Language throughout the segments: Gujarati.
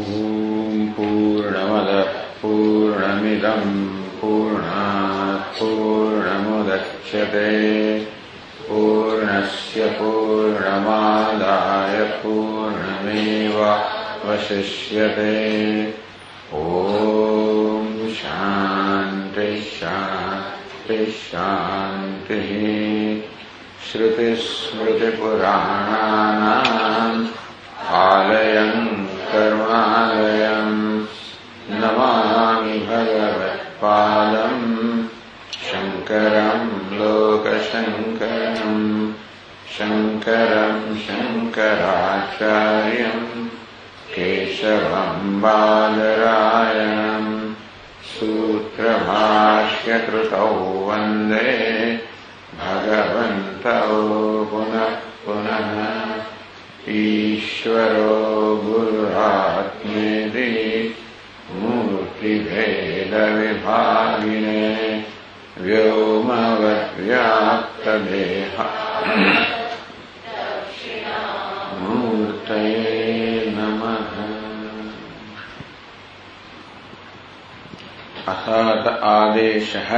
पूर्णमदः पूर्णमिदं पूर्णात् पूर्णमुदच्यते पूर्णस्य पूर्णमादाय पूर्णमेवावशिष्यते। ॐ शान्ति शान्ति शान्तिः। श्रुतिस्मृतिपुराणानाम् आलयं करुणालयं नमामि भगवत्पादं शङ्करं लोकशङ्करं शङ्करं शङ्कराचार्यं केशवं बादरायणं सूत्रभाष्यकृतौ वन्दे भगवन्तौ पुनः पुनः। ईश्वरो गुरुरात्मेति मूर्तिभेदविभागिने व्योमवद्व्याप्तदेहा मूर्तये नमः। अथ आदेशः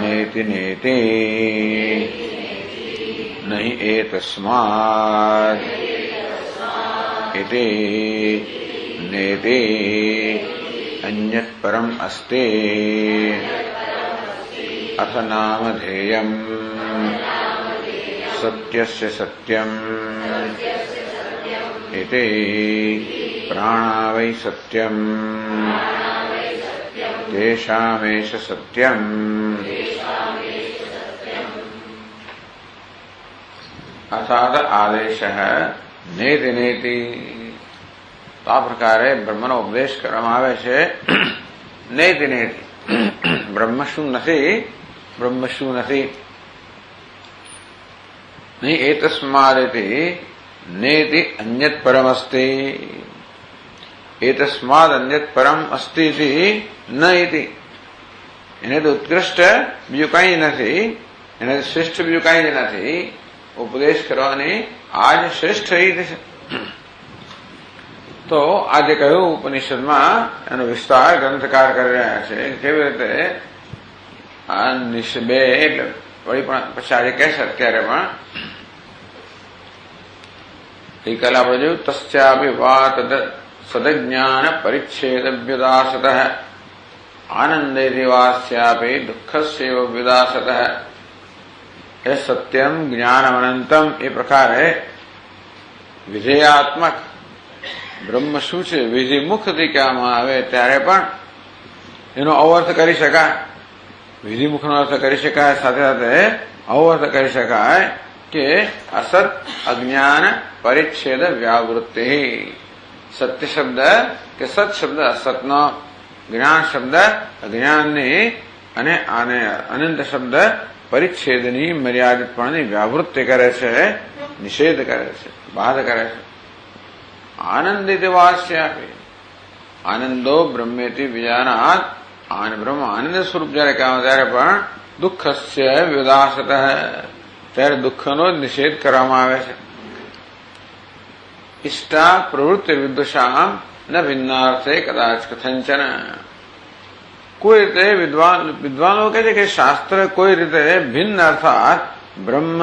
नेति नेति नहि एतस्मात् इति नेति अन्यत् परम् अस्ति अथ नामधेयम् सत्यस्य सत्यम् इति प्राणा वै सत्यम् तेषामेष सत्यम्। अर्थात आदेशः नेति नेति तो आ प्रकारे બ્રહ્મનો ઉપદેશ કરવામાં આવે છે નેતિ નેતિ। બ્રહ્મ શું નથી, બ્રહ્મ શું નથી નહીં એતસ્માદિતિ નેતિ અન્યત પરમ અસ્તિ એતસ્માદ અન્યત પરમ અસ્તિ ઇતિ ન ઇતિ। એને તો ઉત્કૃષ્ટ બીજું કંઈ નથી, એને શ્રેષ્ઠ બીજું કંઈ જ નથી। ઉપદેશ કરવાની આજ શ્રેષ્ઠ રીત છે। તો આજે કહ્યું ઉપનિષદમાં એનો વિસ્તાર ગ્રંથકાર કરી રહ્યા છે કેવી રીતે આ બે એટલે વળી પણ પછી આજે કહેશે અત્યારે પણ ગઈકાલે આપણે જોયું તસ્યાપી વા તદ સદજ્ઞાન પરિચ્છેદ વ્યુદાસત આનંદેતિ વાસ્યાપી દુઃખસ્યૈવ વ્યુદાસત। એ સત્યમ જ્ઞાનમ અનંતમ એ પ્રકારે વિધેયાત્મક બ્રહ્મ શું છે વિધિમુખથી કહેવામાં આવે ત્યારે પણ એનો અવર્થ કરી શકાય, વિધિમુખનો અર્થ કરી શકાય, સાથે સાથે અવર્થ કરી શકાય કે અસત અજ્ઞાન પરિચ્છેદ વ્યાવૃત્તિ। સત્ય શબ્દ કે સત શબ્દ અસતનો, જ્ઞાન શબ્દ અજ્ઞાનની અને આને અનંત શબ્દ પરિચ્છેદની મર્યાદિતપણની વ્યાવૃત્તિ કરે છે, નિષેધ કરે છે, બાધ કરે છે। આનંદિત વાસ્યાપી આનંદો બ્રહ્મેતિ વિજાનાત આન બ્રહ્મ આનંદ સ્વરૂપ જયારે કહેવામાં ત્યારે પણ દુઃખસ્ય વ્યુદાસત ત્યારે દુઃખનો નિષેધ કરવામાં આવે છે। ઇષ્ટા પ્રવૃત્તિ વિદુષામ ન ભિન્નાર્થે કદાચ કથંચન। કોઈ રીતે વિદ્વાનો કહે છે કે શાસ્ત્ર કોઈ રીતે ભિન્ન અર્થાત બ્રહ્મ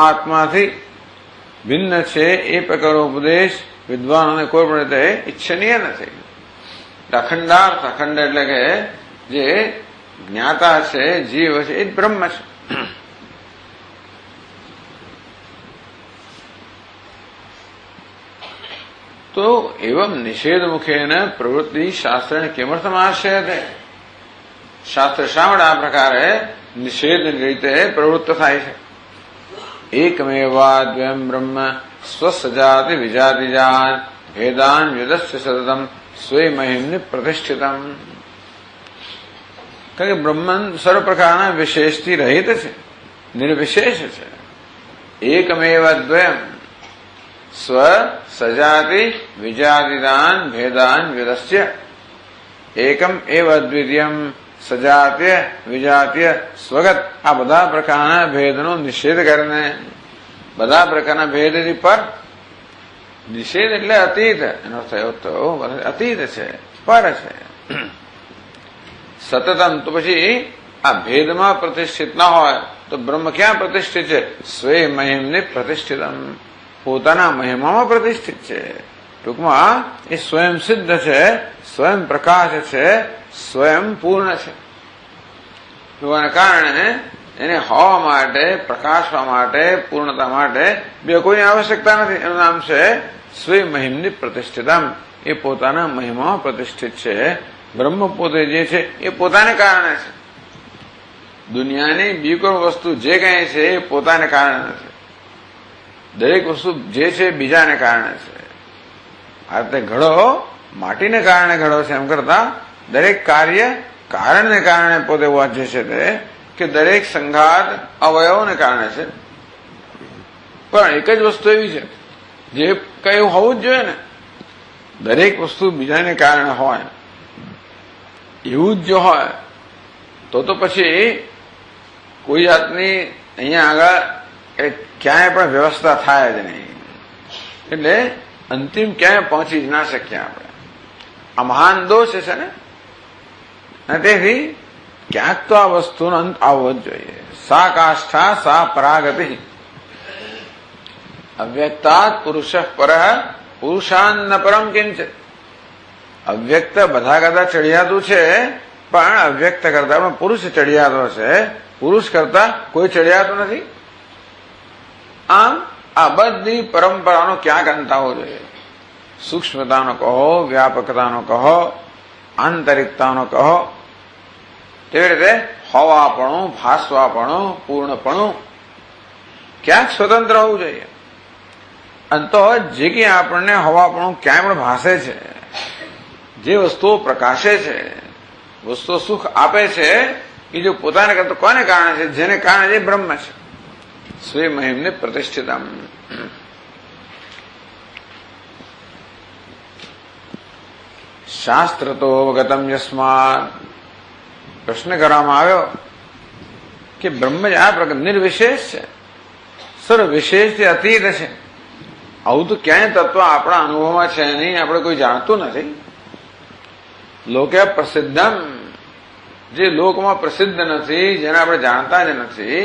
આત્માથી ભિન્ન છે એ પ્રકારનો ઉપદેશ વિદ્વાનોને કોઈ પણ રીતે ઈચ્છનીય નથી। અખંડાર્થ, અખંડ એટલે કે જે જ્ઞાતા છે, જીવ છે એ જ બ્રહ્મ છે। તો એવમ નિષેધ મુખેન પ્રવૃત્તિ શાસ્ત્રને કિમર્થમાશ્રયતે। શાસ્ત્ર શા માટે આ પ્રકારે નિષેધની રીતે પ્રવૃત્ત થાય છે। એકમેવાદ્વયમ બ્રહ્મ સ્વસજાતિ વિજાતિજાન ભેદાન વેદસ્ય સતતમ સ્વયમહિમ્નિ પ્રતિષ્ઠિતમ। કારણ કે બ્રહ્મ સર્વ પ્રકારના વિશેષથી રહિત છે, નિર્વિશેષ છે। એકમેવાદ્વયમ સ્વ સજાતિ વિજાતિદાન ભેદાન વેદસ્ય એકમ એવ અદ્વિતીયમ સજાત્ય વિજાત્ય સ્વગત। આ બધા પ્રકારના ભેદનો નિષેધ કરીને બધા પ્રકારના ભેદથી પર નિષેધ એટલે અતીત, એનો થયો તો અતીત છે, પર છે. સતતમ તો પછી આ ભેદમાં પ્રતિષ્ઠિત ના હોય તો બ્રહ્મ ક્યાં પ્રતિષ્ઠિત છે? સ્વે મહિમને પ્રતિષ્ઠિતમ, પોતાના મહિમામાં પ્રતિષ્ઠિત છે. ટૂંકમાં એ સ્વયં સિદ્ધ છે, સ્વયં પ્રકાશ છે, સ્વયં પૂર્ણ છે. હોવાના કારણે એને હોવા માટે, પ્રકાશવા માટે, પૂર્ણતા માટે બે કોઈની આવશ્યકતા નથી. એનું નામ છે સ્વે મહિમની પ્રતિષ્ઠિતમ, એ પોતાના મહિમામાં પ્રતિષ્ઠિત છે. બ્રહ્મ પોતે જે છે એ પોતાને કારણે છે. દુનિયાની બીજી કોઈ વસ્તુ જે કંઈ છે એ પોતાને કારણે નથી. દરેક વસ્તુ જે છે બીજાને કારણે છે. આ તે ઘડો માટીને કારણે ઘડો છે એમ કરતા દરેક કાર્ય કારણને કારણે પોતે વાંચે છે તે કે દરેક સંઘાત અવયવોને કારણે છે. પણ એક જ વસ્તુ એવી છે જે કઈ હોવું જ જોઈએ ને, દરેક વસ્તુ બીજાને કારણે હોય એવું જ જો હોય તો પછી કોઈ જાતની અહીંયા આગળ ક્યાંય પણ વ્યવસ્થા થાય જ નહીં. એટલે અંતિમ ક્યાંય પહોંચી જ ના શક્યા આપણે. આ મહાન દોષ છે ને, અને તેથી ક્યાંક તો આ વસ્તુનો અંત આવવો જ જોઈએ. સા કાષ્ઠા સા પરાગતિ અવ્યક્તાત પુરુષ પર પુરુષાન્ન પરમ કિંચિત. અવ્યક્ત બધા કરતા ચડિયાતું છે, પણ અવ્યક્ત કરતા પણ પુરુષ ચડિયાતો છે. પુરુષ કરતા કોઈ ચડિયાતું નથી. આમ આ બધી પરંપરાનો ક્યાંક અંત આવવો જોઈએ. સૂક્ષ્મતાનો કહો, વ્યાપકતાનો કહો, આંતરિકતાનો કહો, તેવી રીતે હોવાપણું, ભાસવાપણું, પૂર્ણપણું ક્યાંક સ્વતંત્ર હોવું જોઈએ. અને તો જે કંઈ આપણને હોવાપણું ક્યાંય પણ ભાસે છે, જે વસ્તુઓ પ્રકાશે છે, વસ્તુઓ સુખ આપે છે, એ જો પોતાને કરતા કોને કારણે છે? જેને કારણે જે બ્રહ્મ છે. સ્વે મહિમને પ્રતિષ્ઠિતમ. શાસ્ત્ર તો અવગતમ યસ્માત. પ્રશ્ન કરવામાં આવ્યો કે બ્રહ્મ જ આ પ્રકાર નિર્વિશેષ છે, સર્વવિશેષથી અતીત છે. આવું તો ક્યાંય તત્વ આપણા અનુભવમાં છે નહીં, આપણે કોઈ જાણતું નથી. લોકે પ્રસિદ્ધમ, જે લોકમાં પ્રસિદ્ધ નથી, જેને આપણે જાણતા જ નથી,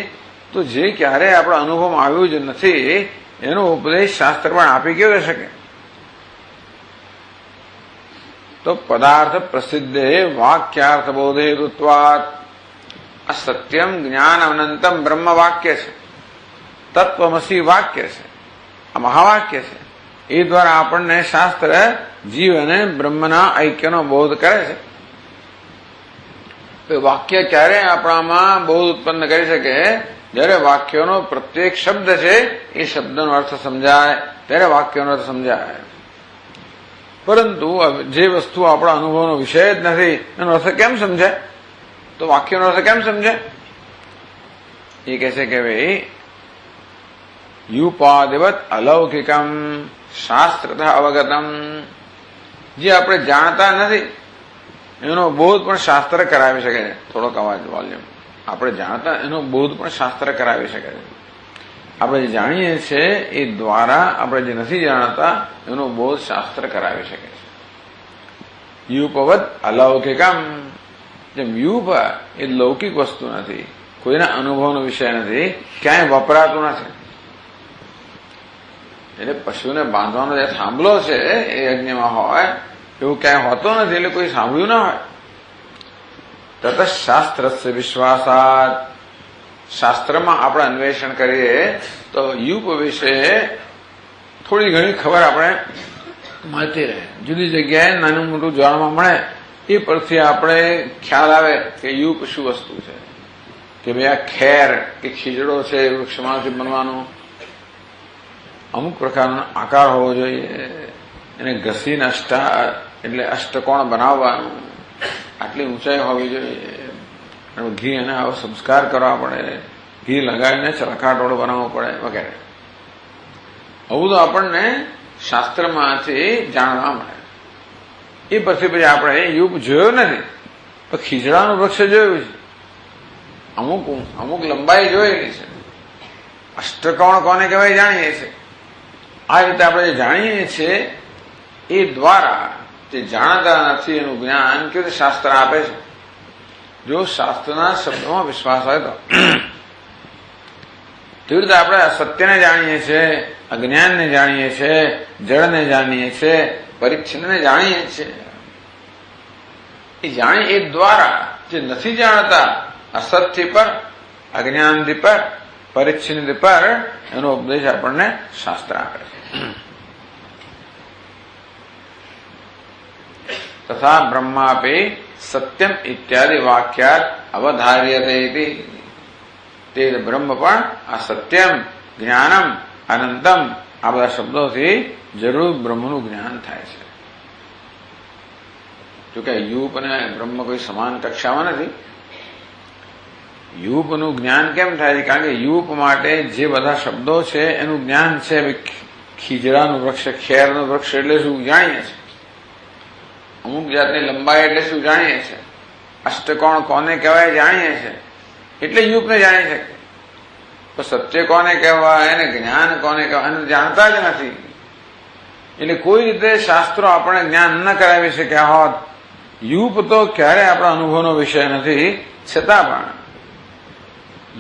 તો જે ક્યારેય આપણા અનુભવમાં આવ્યું જ નથી, એનો ઉપદેશ શાસ્ત્ર પણ આપી કેવો શકે? તો પદાર્થ પ્રસિદ્ધે વાક્યાર્થ બોધે ઋત્વાત. આ સત્યમ જ્ઞાન અનંતમ બ્રહ્મ વાક્ય છે, તત્વમસી વાક્ય છે, આ મહાવાક્ય છે. એ દ્વારા આપણને શાસ્ત્ર જીવ અને બ્રહ્મના ઐક્યનો બોધ કરે છે. વાક્ય ક્યારે આપણામાં બોધ ઉત્પન્ન કરી શકે? જ્યારે વાક્યનો પ્રત્યેક શબ્દ છે એ શબ્દનો અર્થ સમજાય, ત્યારે વાક્યનો અર્થ સમજાય. પરંતુ જે વસ્તુ આપણા અનુભવનો વિષય જ નથી, એનો અર્થ કેમ સમજાય? તો વાક્યનો અર્થ કેમ સમજાય? એ કહે છે કે ભાઈ યુપાદિવત અલૌકિકમ શાસ્ત્રતઃ અવગતમ. જે આપણે જાણતા નથી એનો બોધ પણ શાસ્ત્ર કરાવી શકે છે. થોડોક અવાજ વોલ્યુમ. આપણે જાણતા એનો બોધ પણ શાસ્ત્ર કરાવી શકે છે. આપણે જે જાણીએ છીએ એ દ્વારા આપણે જે નથી જાણતા એનો બોધ શાસ્ત્ર કરાવી શકે છે. યુપવત અલૌકિકમ. જેમ યુપ એ લૌકિક વસ્તુ નથી, કોઈના અનુભવનો વિષય નથી, ક્યાંય વપરાતું નથી. એટલે પશુને બાંધવાનો જે થાંભલો છે એ યજ્ઞમાં હોય એવું ક્યાંય હોતો નથી, એટલે કોઈ સાંભળ્યું ના હોય. તત શાસ્ત્રસ્ય વિશ્વાસાત. શાસ્ત્રમાં આપણે અન્વેષણ કરીએ તો યુપ વિશે થોડી ઘણી ખબર આપણે મળતી રહે. જુદી જગ્યાએ નાનું મોટું જાણવા મળે, એ પરથી આપણે ખ્યાલ આવે કે યુપ શું વસ્તુ છે. કે ભાઈ આ ખેર કે ખીજડો છે વૃક્ષમાંથી બનવાનો, અમુક પ્રકારનો આકાર હોવો જોઈએ, એને ઘસીને એટલે અષ્ટકોણ બનાવવાનું, આટલી ઊંચાઈ હોવી જોઈએ, ઘી એને આવો સંસ્કાર કરવા પડે, ઘી લગાવીને ચરખાટોળો બનાવવો પડે વગેરે. આવું તો આપણને શાસ્ત્રમાંથી જાણવા મળે. એ પછી આપણે યુગ જોયો નથી, પણ ખીજડાનું વૃક્ષ જોયું છે, અમુક લંબાઈ જોયેલી છે. અષ્ટકોણ કોને કહેવાય જાણીએ છીએ, આ રીતે આપણે જે જાણીએ છીએ એ દ્વારા જે જાણતા નથી એનું જ્ઞાન કેવી રીતે શાસ્ત્ર આપે છે. જો શાસ્ત્રના શબ્દોમાં વિશ્વાસ હોય તો કેવી રીતે આપણે સત્યને જાણીએ છીએ, અજ્ઞાનને જાણીએ છીએ, જળને જાણીએ છીએ, પરિચ્છિન્નને જાણીએ છીએ. એ જાણીએ એ દ્વારા જે નથી જાણતા અસત્ય પર, અજ્ઞાનથી પર, પરિચ્છિન્નથી પર એનો ઉપદેશ આપણને શાસ્ત્ર આપે છે. તથા બ્રહ્માપી સત્યમ ઇત્યાદિ વાક્યાત અવધાર્યતે. તે બ્રહ્મ પણ આ સત્યમ, જ્ઞાનમ, અનંતમ આ બધા શબ્દોથી જરૂર બ્રહ્મનું જ્ઞાન થાય છે. જોકે યુપ અને બ્રહ્મ કોઈ સમાન કક્ષામાં નથી. યુપનું જ્ઞાન કેમ થાય છે? કારણ કે યુપ માટે જે બધા શબ્દો છે એનું જ્ઞાન છે. ખીજડાનું વૃક્ષ, ખેરનું વૃક્ષ એટલે શું જાણીએ છીએ, અમુક જાતની લંબાઈ એટલે શું જાણીએ છીએ, અષ્ટકોણ કોને કહેવાય જાણીએ છીએ, એટલે યુપને જાણી શકે. તો સત્ય કોને કહેવાય અને જ્ઞાન કોને કહેવાય એને જાણતા જ નથી. એટલે કોઈ રીતે શાસ્ત્રો આપણે જ્ઞાન ન કરાવી શક્યા હોત. યુપ તો ક્યારે આપણા અનુભવનો વિષય નથી, છતાં પણ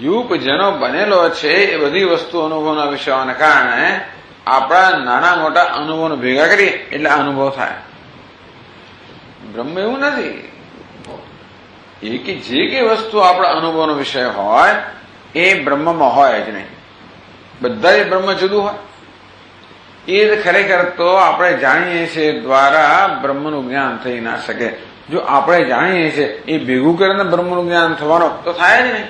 યુપ જેનો બનેલો છે એ બધી વસ્તુ અનુભવના વિષયોને કારણે આપણા નાના મોટા અનુભવનો ભેગા કરીએ એટલે અનુભવ થાય. બ્રહ્મ એવું નથી. એ કે જે કઈ વસ્તુ આપણા અનુભવનો વિષય હોય એ બ્રહ્મમાં હોય જ નહીં. બધા જ બ્રહ્મ જુદું હોય. એ ખરેખર તો આપણે જાણીએ છીએ દ્વારા બ્રહ્મનું જ્ઞાન થઈ ના શકે. જો આપણે જાણીએ છીએ એ ભેગું કરીને બ્રહ્મનું જ્ઞાન થવાનો તો થાય જ નહીં.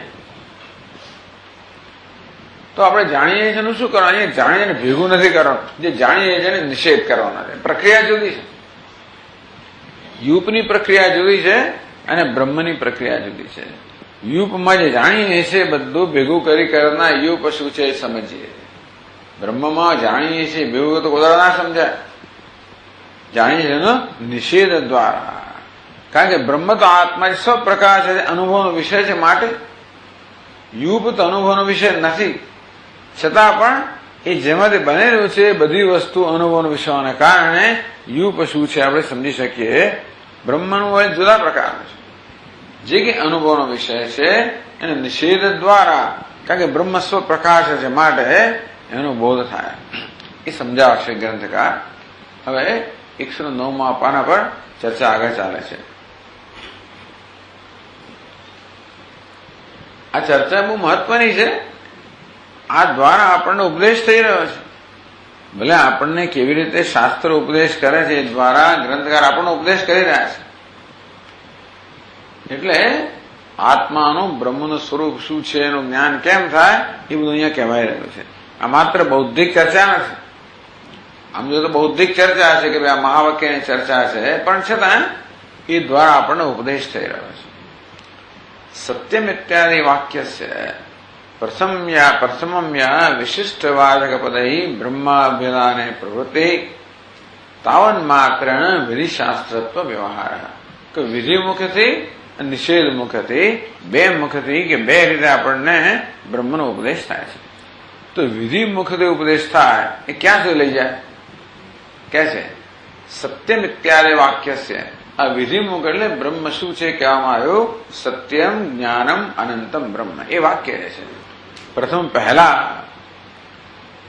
તો આપણે જાણીએ છીએ એનું શું કરવાનું? અહીંયા જાણીને ભેગું નથી કરવાનું. જે જાણીએ છીએ એને નિષેધ કરવાના છે. પ્રક્રિયા જુદી છે. યુપની પ્રક્રિયા જુદી છે અને બ્રહ્મની પ્રક્રિયા જુદી છે. યુપમાં જે જાણીએ છીએ બધું ભેગું કરી કરનાર યુપ શું છે એ સમજીએ. બ્રહ્મમાં જાણીએ છીએ ભેગું તો કોઈ ના સમજાય. જાણીએ છીએ એનો નિષેધ દ્વારા. કારણ કે બ્રહ્મ તો આત્મા સ્વપ્રકાશ છે, અનુભવનો વિષય છે. માટે યુપ તો અનુભવનો વિષય નથી, છતાં પણ એ જેમાંથી બનેલું છે બધી વસ્તુ અનુભવનો વિષયોને કારણે યુપ શું છે આપણે સમજી શકીએ. બ્રહ્મનું હોય જુદા પ્રકારનું છે. જે કે અનુભવનો વિષય છે એને નિષેધ દ્વારા, કારણ કે બ્રહ્મ સ્વપ્રકાશ છે માટે એનો બોધ થાય. એ સમજાવશે ગ્રંથકાર. હવે 109મા પાના પર ચર્ચા આગળ ચાલે છે. આ ચર્ચા બહુ મહત્વની છે. આ દ્વારા આપણને ઉપદેશ થઈ રહ્યો છે. ભલે આપણને કેવી રીતે શાસ્ત્ર ઉપદેશ કરે છે એ દ્વારા ગ્રંથકાર આપણને ઉપદેશ કરી રહ્યા છે. એટલે આત્માનું બ્રહ્મનું સ્વરૂપ શું છે એનું જ્ઞાન કેમ થાય એ બધું અહીંયા કહેવાય રહ્યું છે. આ માત્ર બૌદ્ધિક ચર્ચા નથી. આમ જો તો બૌદ્ધિક ચર્ચા છે કે ભાઈ આ મહાવાક્યની ચર્ચા છે, પણ છતાં એ દ્વારા આપણને ઉપદેશ થઈ રહ્યો છે. સત્યમ ઇત્યાદિ વાક્ય છે પ્રથમમ્યા વિશિષ્ટવાચક પદૈ બ્રહ્માભ્યદાને પ્રવૃત્તિ તાવન માત્ર વિધિશાસ્ત્રત્વ વ્યવહાર. કે વિધિ મુખથી નિષેધ મુખથી બે મુખથી કે બે રીતે આપણને બ્રહ્મનો ઉપદેશ થાય છે. તો વિધિ મુખથી ઉપદેશ થાય એ ક્યાં સુધી લઈ જાય? કે છે સત્યમ ઇત્યાદિ વાક્ય છે. આ વિધિમુખ એટલે બ્રહ્મ શું છે કહેવામાં આવ્યું? સત્યમ, જ્ઞાનમ, અનંતમ બ્રહ્મ. એ વાક્ય છે. પ્રથમ પહેલા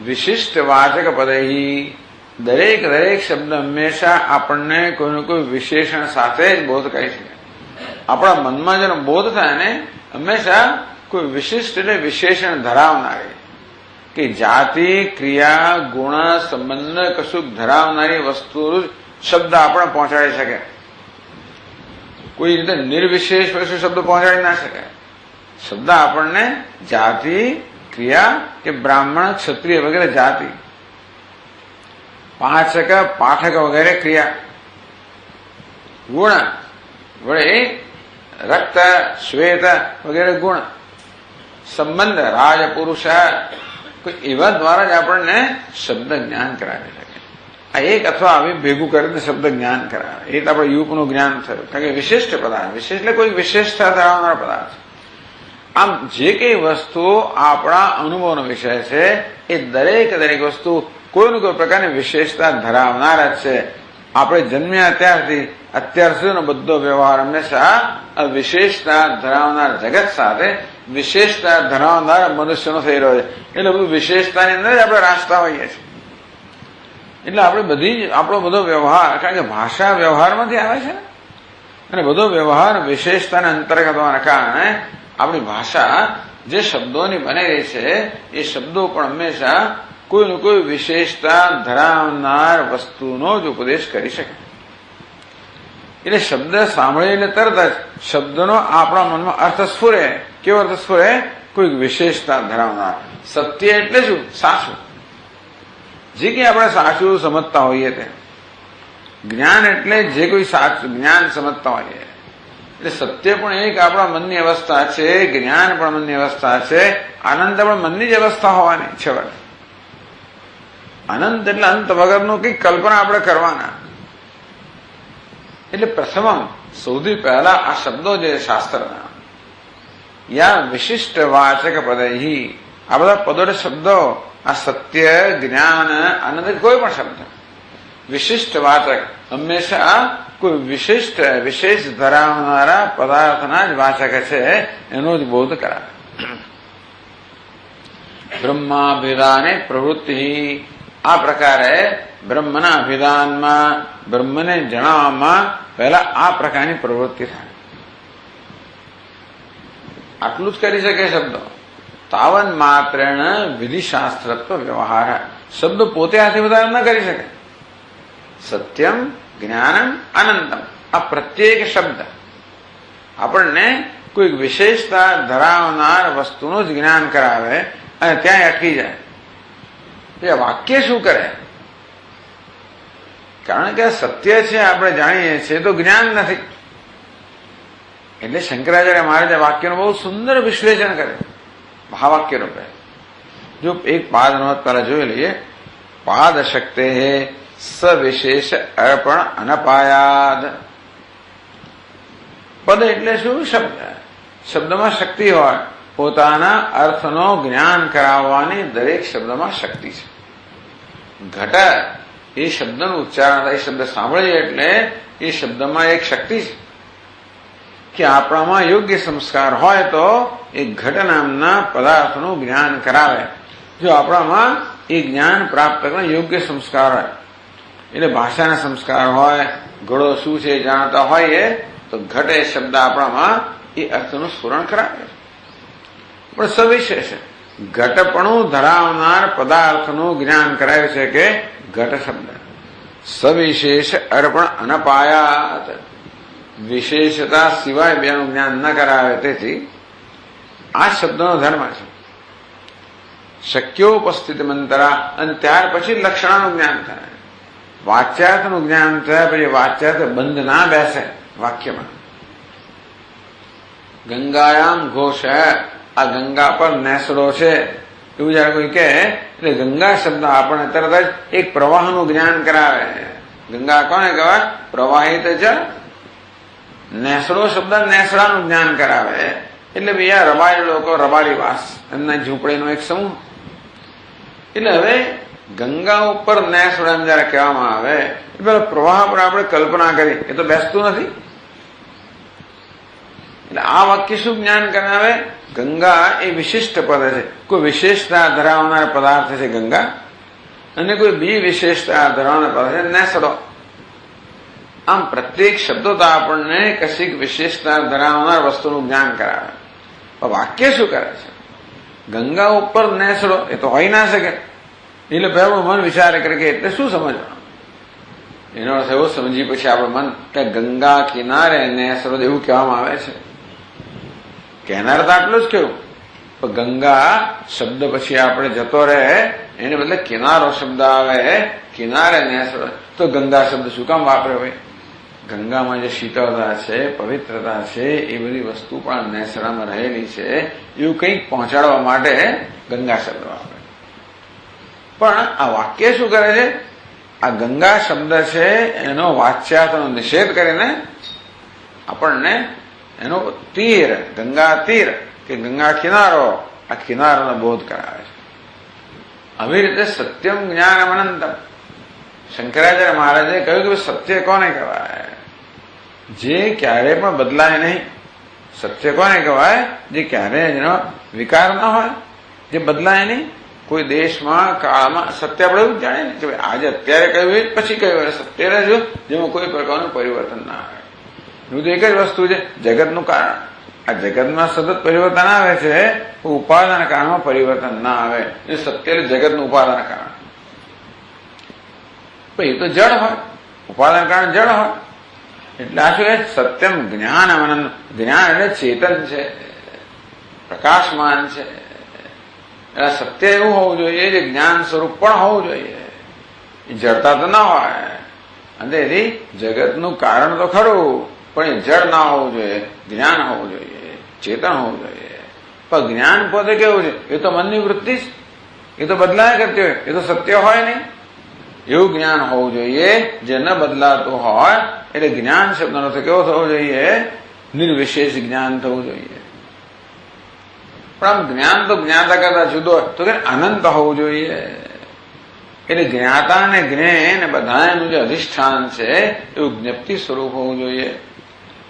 વિશિષ્ટ વાચક પદૈ. દરેક શબ્દ હંમેશા આપણને કોઈનું કોઈ વિશેષણ સાથે જ બોધ કરી શકે. આપણા મનમાં જેનો બોધ થાય ને હંમેશા કોઈ વિશિષ્ટ એટલે વિશેષણ ધરાવનારી, કે જાતિ, ક્રિયા, ગુણ, સંબંધ કશુંક ધરાવનારી વસ્તુ શબ્દ આપણે પહોંચાડી શકે. કોઈ રીતે નિર્વિશેષ વસ્તુ શબ્દ પહોંચાડી ના શકે. શબ્દ આપણને જાતિ, ક્રિયા કે બ્રાહ્મણ, ક્ષત્રિય વગેરે જાતિ, પાચક, પાઠક વગેરે ક્રિયા, ગુણ વડે રક્ત, શ્વેત વગેરે ગુણ, સંબંધ, રાજ, પુરુષ, કોઈ એવા દ્વારા જ આપણને શબ્દ જ્ઞાન કરાવી શકે. આ એક અથવા આવી ભેગું કરીને શબ્દ જ્ઞાન કરાવે એ તો આપણે યુપનું જ્ઞાન થયું. કારણ કે વિશિષ્ટ પદાર્થ, વિશેષ એટલે કોઈ વિશેષતા ધરાવનાર પદાર્થ. આમ જે કઈ વસ્તુ આપણા અનુભવનો વિષય છે એ દરેક વસ્તુ કોઈને કોઈ પ્રકારની વિશેષતા ધરાવનાર જ છે. આપણે જન્મ્યા ત્યારથી અત્યાર સુધીનો બધો વ્યવહાર હંમેશા વિશેષતા ધરાવનાર જગત સાથે વિશેષતા ધરાવનાર મનુષ્યનો થઈ રહ્યો છે. એટલે બધું વિશેષતાની અંદર જ આપણે રાસ્તા હોઈએ છીએ. એટલે આપણે આપણો બધો વ્યવહાર, કારણ કે ભાષા વ્યવહારમાંથી આવે છે અને બધો વ્યવહાર વિશેષતાના અંતર્ગત હોવાના કારણે આપણી ભાષા જે શબ્દોની બનેલી છે એ શબ્દો પણ હંમેશા કોઈને કોઈ વિશેષતા ધરાવનાર વસ્તુનો જ ઉપદેશ કરી શકે. એટલે શબ્દ સાંભળે એટલે તરત જ શબ્દનો આપણા મનમાં અર્થ સ્ફુરે. કેવો અર્થ સ્ફુરે? કોઈક વિશેષતા ધરાવનાર. સત્ય એટલે શું? સાચું. જે કંઈ આપણે સાચું સમજતા હોઈએ તે. જ્ઞાન એટલે જે કોઈ સાચું જ્ઞાન સમજતા હોઈએ. એટલે સત્ય પણ એક આપણા મનની અવસ્થા છે, જ્ઞાન પણ મનની અવસ્થા છે, આનંદ પણ મનની જ અવસ્થા હોવાની છે. અનંત એટલે અંત વગરનું કંઈક કલ્પના આપણે કરવાના. એટલે પ્રથમ સૌથી પહેલા આ શબ્દો જે શાસ્ત્રના યા વિશિષ્ટ વાચક પદૈ, આ બધા પદો શબ્દો, આ સત્ય, જ્ઞાન, આનંદ, કોઈ પણ શબ્દ વિશિષ્ટ વાચક, હંમેશા કોઈ વિશેષ ધરાવનારા પદાર્થના જ વાચક છે, એનો જ બોધ કરાવે. બ્રહ્માભિધાને પ્રવૃત્તિ, આ પ્રકારે બ્રહ્મના અભિધાનમાં, બ્રહ્મને જણાવવામાં પહેલા આ પ્રકારની પ્રવૃત્તિ થાય. આટલું જ કરી શકે શબ્દો. તાવન માત્રેણ વિધિશાસ્ત્રત્વ વ્યવહાર. શબ્દ પોતે આથી વધારે ન કરી શકે. સત્યમ, જ્ઞાનમ, આનંદમ, આ પ્રત્યેક શબ્દ આપણને કોઈક વિશેષતા ધરાવનાર વસ્તુનું જ જ્ઞાન કરાવે અને ત્યાં અટકી જાય. એ વાક્ય શું કરે? કારણ કે સત્ય છે આપણે જાણીએ છીએ તો જ્ઞાન નથી. એટલે શંકરાચાર્ય મહારાજે વાક્યનું બહુ સુંદર વિશ્લેષણ કરે મહાવાક્ય રૂપે. જો એક પાદ નોંધ પહેલા જોઈ લઈએ. પાદ શક્તે સવિશેષ અર્પણ અનપાયાદ. પદ એટલે શું? શબ્દ. શબ્દમાં શક્તિ હોય. પોતાના અર્થનો જ્ઞાન કરાવવાની દરેક શબ્દમાં શક્તિ છે. ઘટ એ શબ્દનું ઉચ્ચારણ, એ શબ્દ સાંભળીએ એટલે એ શબ્દમાં એક શક્તિ છે કે આપણામાં યોગ્ય સંસ્કાર હોય તો એ ઘટ નામના પદાર્થનું જ્ઞાન કરાવે. જો આપણામાં એ જ્ઞાન પ્રાપ્ત કરવા યોગ્ય સંસ્કાર હોય, એટલે ભાષાના સંસ્કાર હોય, ઘડો શું છે જાણતા હોઈએ તો ઘટ એ શબ્દ આપણામાં એ અર્થનું સ્ફુરણ કરાવે. પણ સવિશેષ ઘટપણું ધરાવનાર પદાર્થનું જ્ઞાન કરાવે છે કે ઘટ શબ્દ. સવિશેષ અર્પણ અનપાયાત, વિશેષતા સિવાય બેનું જ્ઞાન ન કરાવે. તેથી આ શબ્દનો ધર્મ છે. શક્યોપસ્થિત મંતરા, અને ત્યાર પછી લક્ષણાનું જ્ઞાન થાય. વાચ્યાર્થનું જ્ઞાન થયા પછી વાચ્યાર્થ બંધ ના બેસે વાક્યમાં. ગંગાયામ ઘોષ, આ ગંગા પર નેસડો છે એવું જયારે કોઈ કહે એટલે ગંગા શબ્દ આપણને તરત જ એક પ્રવાહનું જ્ઞાન કરાવે. ગંગા કોને કહેવાય? પ્રવાહિત જળ. નેસડો શબ્દ નેસડાનું જ્ઞાન કરાવે. એટલે ભાઈ આ રબારી લોકો, રબારી વાસ, એમના ઝૂંપડીનો એક સમૂહ. એટલે હવે ગંગા ઉપર નેસડો એમ જયારે કહેવામાં આવે એટલે પ્રવાહ પર આપણે કલ્પના કરી, એ તો બેસતું નથી. એટલે આ વાક્ય શું જ્ઞાન કરાવે? ગંગા એ વિશિષ્ટ પદ છે, કોઈ વિશેષતા ધરાવનાર પદાર્થ છે ગંગા, અને કોઈ બી વિશેષતા ધરાવનાર પદાર્થ છે નેસડો. આમ પ્રત્યેક શબ્દો તો આપણને કશીક વિશેષતા ધરાવનાર વસ્તુનું જ્ઞાન કરાવે. વાક્ય શું કરે છે? ગંગા ઉપર નેસડો, એ તો હોઈ ના શકે. એટલે પહેલું મન વિચાર કરે કે એટલે શું સમજવાનું? એનો અર્થ એવો સમજી પછી આપણું મન કે ગંગા કિનારે નેસડો એવું કહેવામાં આવે છે. કહેનાર તો આટલું જ કેવું, પણ ગંગા શબ્દ પછી આપણે જતો રહે એને બદલે કિનારો શબ્દ આવે, કિનારે નેસડો, તો ગંગા શબ્દ શું કામ વાપરે હોય? ગંગામાં જે શીતળતા છે, પવિત્રતા છે, એ બધી વસ્તુ પણ નેસડામાં રહેલી છે, એવું કંઈક પહોંચાડવા માટે ગંગા શબ્દ વાપરે. પણ આ વાક્ય શું કરે છે? આ ગંગા શબ્દ છે એનો વાચ્યાર્થનો નિષેધ કરીને આપણને એનો તીર, ગંગા તીર કે ગંગા કિનારો, આ કિનારાનો બોધ કરાવે છે. આવી રીતે સત્યમ જ્ઞાનમ અનંતમ. શંકરાચાર્ય મહારાજે કહ્યું કે સત્ય કોને કહેવાય? જે ક્યારે પણ બદલાય નહીં. સત્ય કોને કહેવાય? જે ક્યારે જેનો વિકાર ના હોય, જે બદલાય નહીં. કોઈ દેશમાં કાળમાં સત્ય આપણે એવું જ જાણીએ ને કે આજે અત્યારે કહ્યું પછી કહ્યું સત્ય રહેજો, જેમાં કોઈ પ્રકારનું પરિવર્તન ના આવે. એવું તો એક જ વસ્તુ છે જગતનું કારણ. આ જગતમાં સતત પરિવર્તન આવે છે, ઉપાદાન કારણમાં પરિવર્તન ના આવે. એ સત્ય જગતનું ઉપાદાન કારણ. એ તો જળ હોય, ઉપાદાન કારણ જળ હોય. એટલે આ શું સત્યમ જ્ઞાન અનંત. જ્ઞાન એટલે ચેતન છે, પ્રકાશમાન છે. એટલે સત્ય એવું હોવું જોઈએ જે જ્ઞાન સ્વરૂપ પણ હોવું જોઈએ. એ જડતા તો ના હોય. અને તેથી જગતનું કારણ તો ખરું, પણ એ જડ ના હોવું જોઈએ, જ્ઞાન હોવું જોઈએ, ચેતન હોવું જોઈએ. પણ જ્ઞાન પોતે કેવું છે? એ તો મનની વૃત્તિ જ, એ તો બદલાયા કરતી હોય, એ તો સત્ય હોય નહીં. એવું જ્ઞાન હોવું જોઈએ જે ન બદલાતું હોય. એટલે જ્ઞાન શબ્દનો અર્થ કેવો થવો જોઈએ? નિર્વિશેષ જ્ઞાન થવું જોઈએ. પણ આમ જ્ઞાન તો જ્ઞાતા કરતા જુદો હોય તો કે અનંત હોવું જોઈએ. એટલે જ્ઞાતા અને જ્ઞેય ને બધાનું જે અધિષ્ઠાન છે એવું જ્ઞપ્તિ સ્વરૂપ હોવું જોઈએ.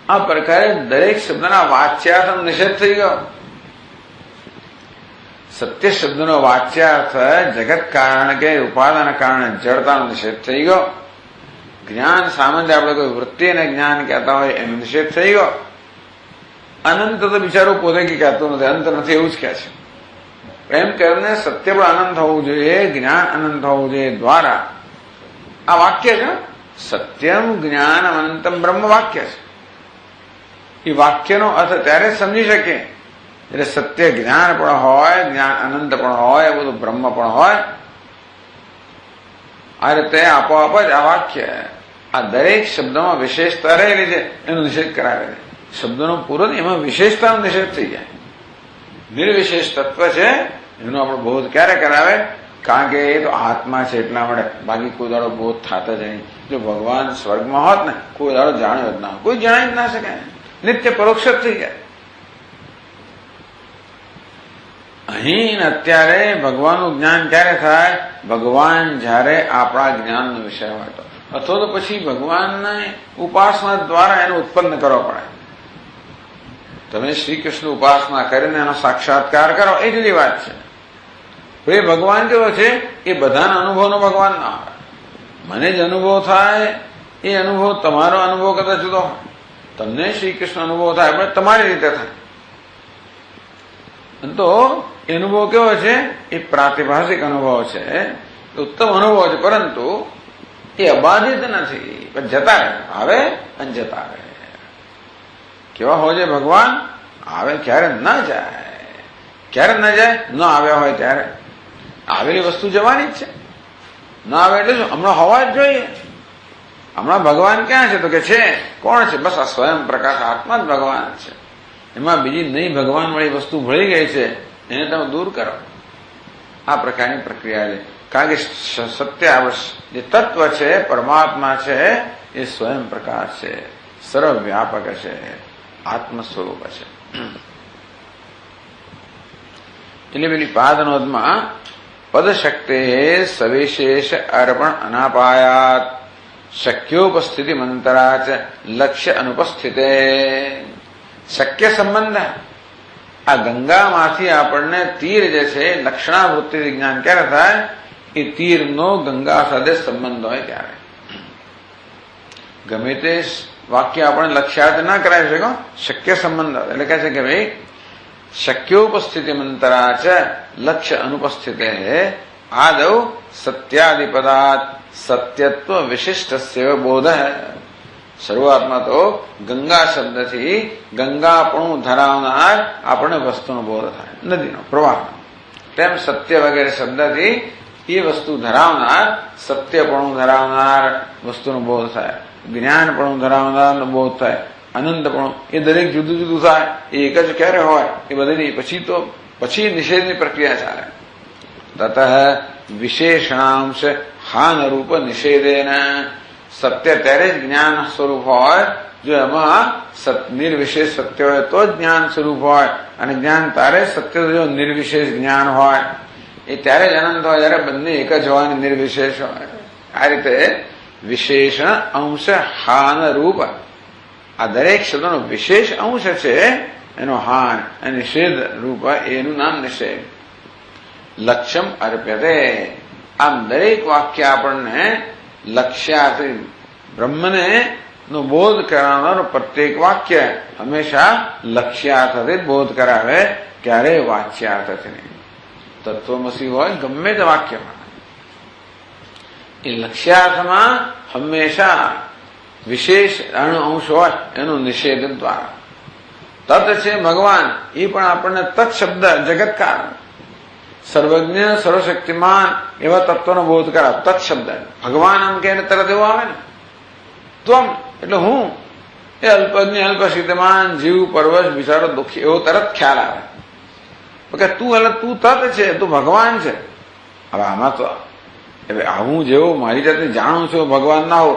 આ પ્રકારે દરેક શબ્દના વાચ્યાર્થ નિષેધ થઈ ગયો. સત્ય શબ્દનો વાચ્યાર્થ જગત કારણ કે ઉપાદાન કારણે જડતાનો નિષેધ થઈ ગયો. જ્ઞાન સામાન્ય આપણે કોઈ વૃત્તિ અને જ્ઞાન કહેતા હોય એનો નિષેધ થઈ ગયો. અનંત તો બિચારું પોતે કે કહેતું નથી, અંત નથી એવું જ કહે છે. એમ કરીને સત્ય પણ અનંત હોવું જોઈએ, જ્ઞાન અનંત હોવું જોઈએ દ્વારા આ વાક્ય છે. સત્યમ જ્ઞાન અનંતમ બ્રહ્મ વાક્ય છે. એ વાક્યનો અર્થ ત્યારે સમજી શકીએ એટલે સત્ય જ્ઞાન પણ હોય, જ્ઞાન અનંત પણ હોય, બધું બ્રહ્મ પણ હોય. આ રીતે આપોઆપ જ આ વાક્ય આ દરેક શબ્દમાં વિશેષતા રહેલી છે એનો નિષેધ કરાવે છે. શબ્દનો પૂરો એમાં વિશેષતાનો નિષેધ થઈ જાય. નિર્વિશેષ તત્વ છે એનો આપણો બોધ ક્યારે કરાવે? કારણ કે એ તો આત્મા છે એટલા માટે. બાકી કોઈ દાડો બોધ થતો જ નહીં. જો ભગવાન સ્વર્ગમાં હોત ને કોઈ દાડો જાણ્યો જ ના, કોઈ જણાવી જ ના શકે. નિત્ય પરોક્ષ જ થઈ જાય. અહીં અત્યારે ભગવાનનું જ્ઞાન ક્યારે થાય? ભગવાન જયારે આપણા જ્ઞાનનો વિષય હોય તો, અથવા તો પછી ભગવાનને ઉપાસના દ્વારા એને ઉત્પન્ન કરવો પડે. તમે શ્રી કૃષ્ણ ઉપાસના કરીને એનો સાક્ષાત્કાર કરો એ જુદી વાત છે. એ ભગવાન કેવો છે? એ બધાના અનુભવનો ભગવાન ના હોય. મને જ અનુભવ થાય એ અનુભવ તમારો અનુભવ કરતા જુદો હોય. તમને શ્રી કૃષ્ણ અનુભવ થાય પણ તમારી રીતે થાય. તો એ અનુભવ કેવો છે? એ પ્રાતિભાષિક અનુભવ છે, ઉત્તમ અનુભવ છે, પરંતુ એ અબાધિત નથી. પણ જતા રહે, આવે અને જતા રહે. કેવા હોય છે ભગવાન? આવે ક્યારે ના જાય. ક્યારે ના જાય? ન આવ્યા હોય ત્યારે. આવેલી વસ્તુ જવાની જ છે. ન આવે એટલે શું? હમણાં હોવા જ જોઈએ. હમણાં ભગવાન ક્યાં છે? તો કે છે. કોણ છે? બસ આ સ્વયં પ્રકાશ આત્મા જ ભગવાન છે. એમાં બીજી નહીં ભગવાન વાળી વસ્તુ ભળી ગઈ છે, એને તમે દૂર કરો. આ પ્રકારની પ્રક્રિયા છે. કારણ કે સત્ય જે તત્વ છે, પરમાત્મા છે, એ સ્વયં પ્રકાશ છે, સર્વવ્યાપક છે, આત્મ સ્વરૂપ છે. એટલે પેલી પાદનોદમાં પદશક્તે સવિશેષ અર્પણ અનાપાયાત શક્યોપસ્થિતિ મંતરાચ લક્ષ્ય અનુપસ્થિતે. શક્ય સંબંધ આ ગંગામાંથી આપણને તીર જે છે લક્ષણાવૃત્તિ જ્ઞાન ક્યારે થાય? એ તીરનો ગંગા સાથે સંબંધ હોય ત્યારે. ગમે તે વાક્ય આપણે લક્ષ્યાર્થ ના કરાવી શકો. શક્ય સંબંધ એટલે કહે છે કે ભાઈ શક્યોપસ્થિતિ મંતરા છે લક્ષ્ય અનુપસ્થિતે આદૌ સત્યાદિપદાત સત્યત્વ વિશિષ્ટસ્ય બોધ. શરૂઆતમાં તો ગંગા શબ્દથી ગંગાપણું ધરાવનાર આપણને વસ્તુનો બોધ થાય, નદીનો પ્રવાહનો. તેમ સત્ય વગેરે શબ્દથી એ વસ્તુ ધરાવનાર, સત્યપણું ધરાવનાર વસ્તુનો બોધ થાય, જ્ઞાનપણું ધરાવનારનો બોધ થાય, અનંતપણું. એ દરેક જુદું જુદું થાય. એ એક જ ક્યારે હોય એ બધી પછી નિષેધની પ્રક્રિયા ચાલે. તત વિશેષણાંશ હાનરૂપ નિષેધેન. સત્ય ત્યારે જ જ્ઞાન સ્વરૂપ હોય જો એમાં નિર્વિશેષ સત્ય હોય તો જ જ્ઞાન સ્વરૂપ હોય. અને જ્ઞાન તારે સત્ય જો નિર્વિશેષ જ્ઞાન હોય. એ ત્યારે જ અનંત હોય જયારે બંને એક જ હોય અને નિર્વિશેષ હોય. આ રીતે વિશેષણ અંશ હાન રૂપ આ દરેક શબ્દનો વિશેષ અંશ છે એનો હાન અને નિષેધ રૂપ એનું નામ નિષેધ. લક્ષ્યમ અર્પ્યતે આમ દરેક વાક્ય આપણને લક્ષ્યાર્થી બ્રહ્મને નો બોધ કરાવનાર પ્રત્યેક વાક્ય હંમેશા લક્ષ્યાર્થથી બોધ કરાવે, ક્યારેય વાચ્યાર્થથી નહીં. તત્વમસી હોય ગમે તે વાક્યમાં એ લક્ષ્યાર્થમાં હંમેશા વિશેષ અંશ હોય એનું નિષેધ દ્વારા. તત છે ભગવાન એ પણ આપણને તત્શબ્દ જગતકાર સર્વજ્ઞ સર્વશક્તિમાન એવા તત્વનો બોધ કરાવ. તત્શબ્દ ભગવાન આમ કે તરત એવું આવે ને ત્વમ એટલે હું એ અલ્પજ્ઞ અલ્પશક્તિમાન જીવ પરવશ બિચારો દુઃખી એવો તરત ખ્યાલ આવે કે તું એટલે તું તત છે, તું ભગવાન છે. હવે આમાં તો હું જેવું મારી જાતે જાણું છું ભગવાન ના હો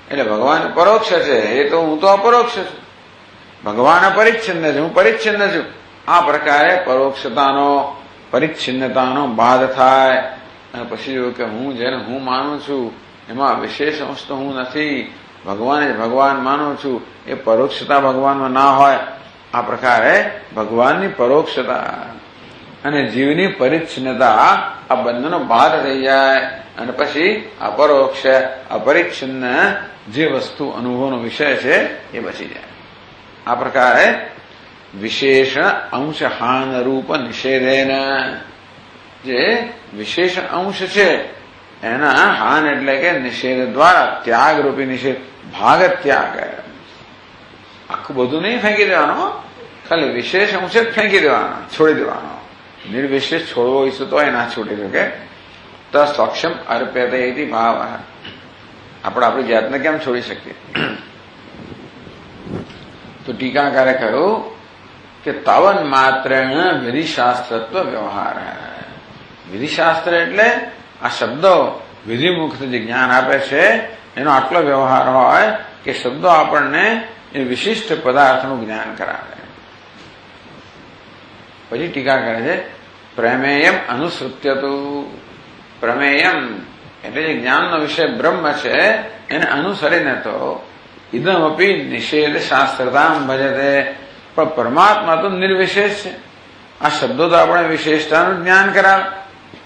એટલે ભગવાન પરોક્ષ છે, એ તો હું તો અપરોક્ષ છું. ભગવાન અપરિચ્છિન્ન છે, હું પરિચ્છિન્ન છું. આ પ્રકારે પરોક્ષતાનો પરિચ્છિન્નતાનો બાદ થાય અને પછી જોયું કે હું જેને હું માનું છું એમાં વિશેષ અંશ તો હું નથી, ભગવાન જ ભગવાન માનું છું. એ પરોક્ષતા ભગવાનમાં ના હોય. આ પ્રકારે ભગવાનની પરોક્ષતા અને જીવની પરિચ્છિન્નતા આ બંનેનો બાદ થઈ જાય અને પછી અપરોક્ષ અપરિચ્છિન્ન જે વસ્તુ અનુભવનો વિષય છે એ બચી જાય. આ પ્રકારે વિશેષણ અંશ હાન રૂપ નિષેધેન જે વિશેષણ અંશ છે એના હાન એટલે કે નિષેધ દ્વારા ત્યાગ રૂપી નિષેધ ભાગ ત્યાગ. આખું બધું નહીં ફેંકી દેવાનું, ખાલી વિશેષ અંશ જ ફેંકી દેવાનો, છોડી દેવાનો. નિર્વિશેષ છોડવો હોય તો એ ના છૂટી શકે. તો સક્ષમ અર્પ્યતે ઇતિ ભાવ આપણે આપણી જાતને કેમ છોડી શકીએ? તો ટીકાકારે કહ્યું કે તાવન માત્ર વિધિશાસ્ત્રત્વ વ્યવહાર. વિધિશાસ્ત્ર એટલે આ શબ્દો વિધિમુખથી જે જ્ઞાન આપે છે એનો આટલો વ્યવહાર હોય કે શબ્દો આપણને એ વિશિષ્ટ પદાર્થનું જ્ઞાન કરાવે. પછી ટીકા કરે છે પ્રમેયમ અનુસૃત્યતું. પ્રમેયમ એટલે જે જ્ઞાનનો વિષય બ્રહ્મ છે એને અનુસરીને તો ઇદમ અપી નિષેધ શાસ્ત્રતામ ભજતે. પણ પરમાત્મા તો નિર્વિશેષ છે. આ શબ્દો તો આપણે વિશેષતાનું જ્ઞાન કરાવે.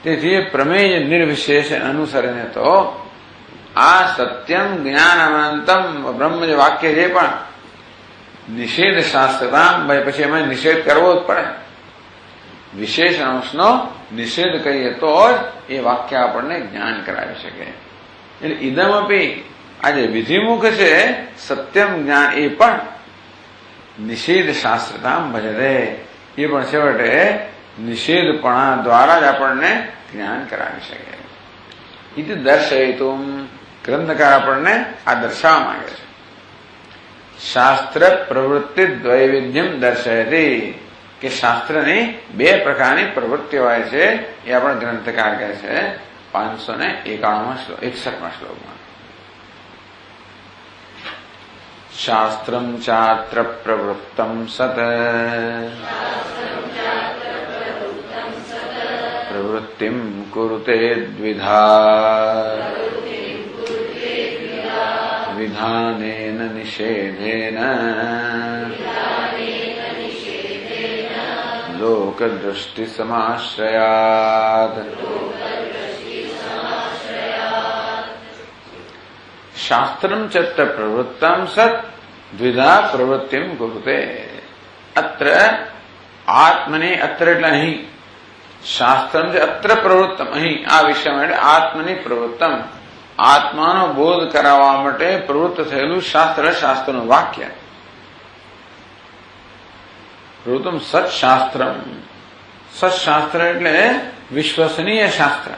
તેથી એ પ્રમેય નિર્વિશેષ અનુસરીને તો આ સત્યમ જ્ઞાનમંતમ બ્રહ્મ જે વાક્ય છે પણ નિષેધ શાસ્ત્રતામ પછી એમાં નિષેધ કરવો જ પડે. વિશેષ અંશનો નિષેધ કરીએ તો જ એ વાક્ય આપણને જ્ઞાન કરાવી શકે. એટલે ઇદમ અપી આ જે વિધિમુખ છે સત્યમ જ્ઞાન એ પણ નિષેધ શાસ્ત્રતામ ભજતે. એ પણ છેવટે નિષેધપણા દ્વારા જ આપણને જ્ઞાન કરાવી શકે. ઇતિ દર્શયિતુમ ગ્રંથકાર આપણને આ દર્શાવવા માંગે છે. શાસ્ત્ર પ્રવૃત્તિ દ્વૈવિધ્યમ દર્શયતી કે શાસ્ત્રની બે પ્રકારની પ્રવૃત્તિ હોય છે એ આપણા ગ્રંથકાર કહે છે 561માં શ્લોકમાં. શાસ્ત્રમ ચાત્ર પ્રવૃત્તમ સત પ્રવૃત્તિમ કુરુતે દ્વિધા વિધાનેન નિષેધેન લોકદૃષ્ટિ સમાશ્રયાત. શાસ્ત્રમ ચત્ર પ્રવૃત્તમ સત દ્વિધા પ્રવૃત્તિમ કુરુતે. અત્ર આત્મની અત્ર એટલે અહીં શાસ્ત્રમ છે અત્ર પ્રવૃત્તમ અહીં આ વિષયમાં એટલે આત્મની પ્રવૃત્તમ આત્માનો બોધ કરાવવા માટે પ્રવૃત્ત થયેલું શાસ્ત્ર શાસ્ત્રનું વાક્ય. પ્રવૃત્તમ સત્શાસ્ત્રમ. સત્શાસ્ત્ર એટલે વિશ્વસનીય શાસ્ત્ર.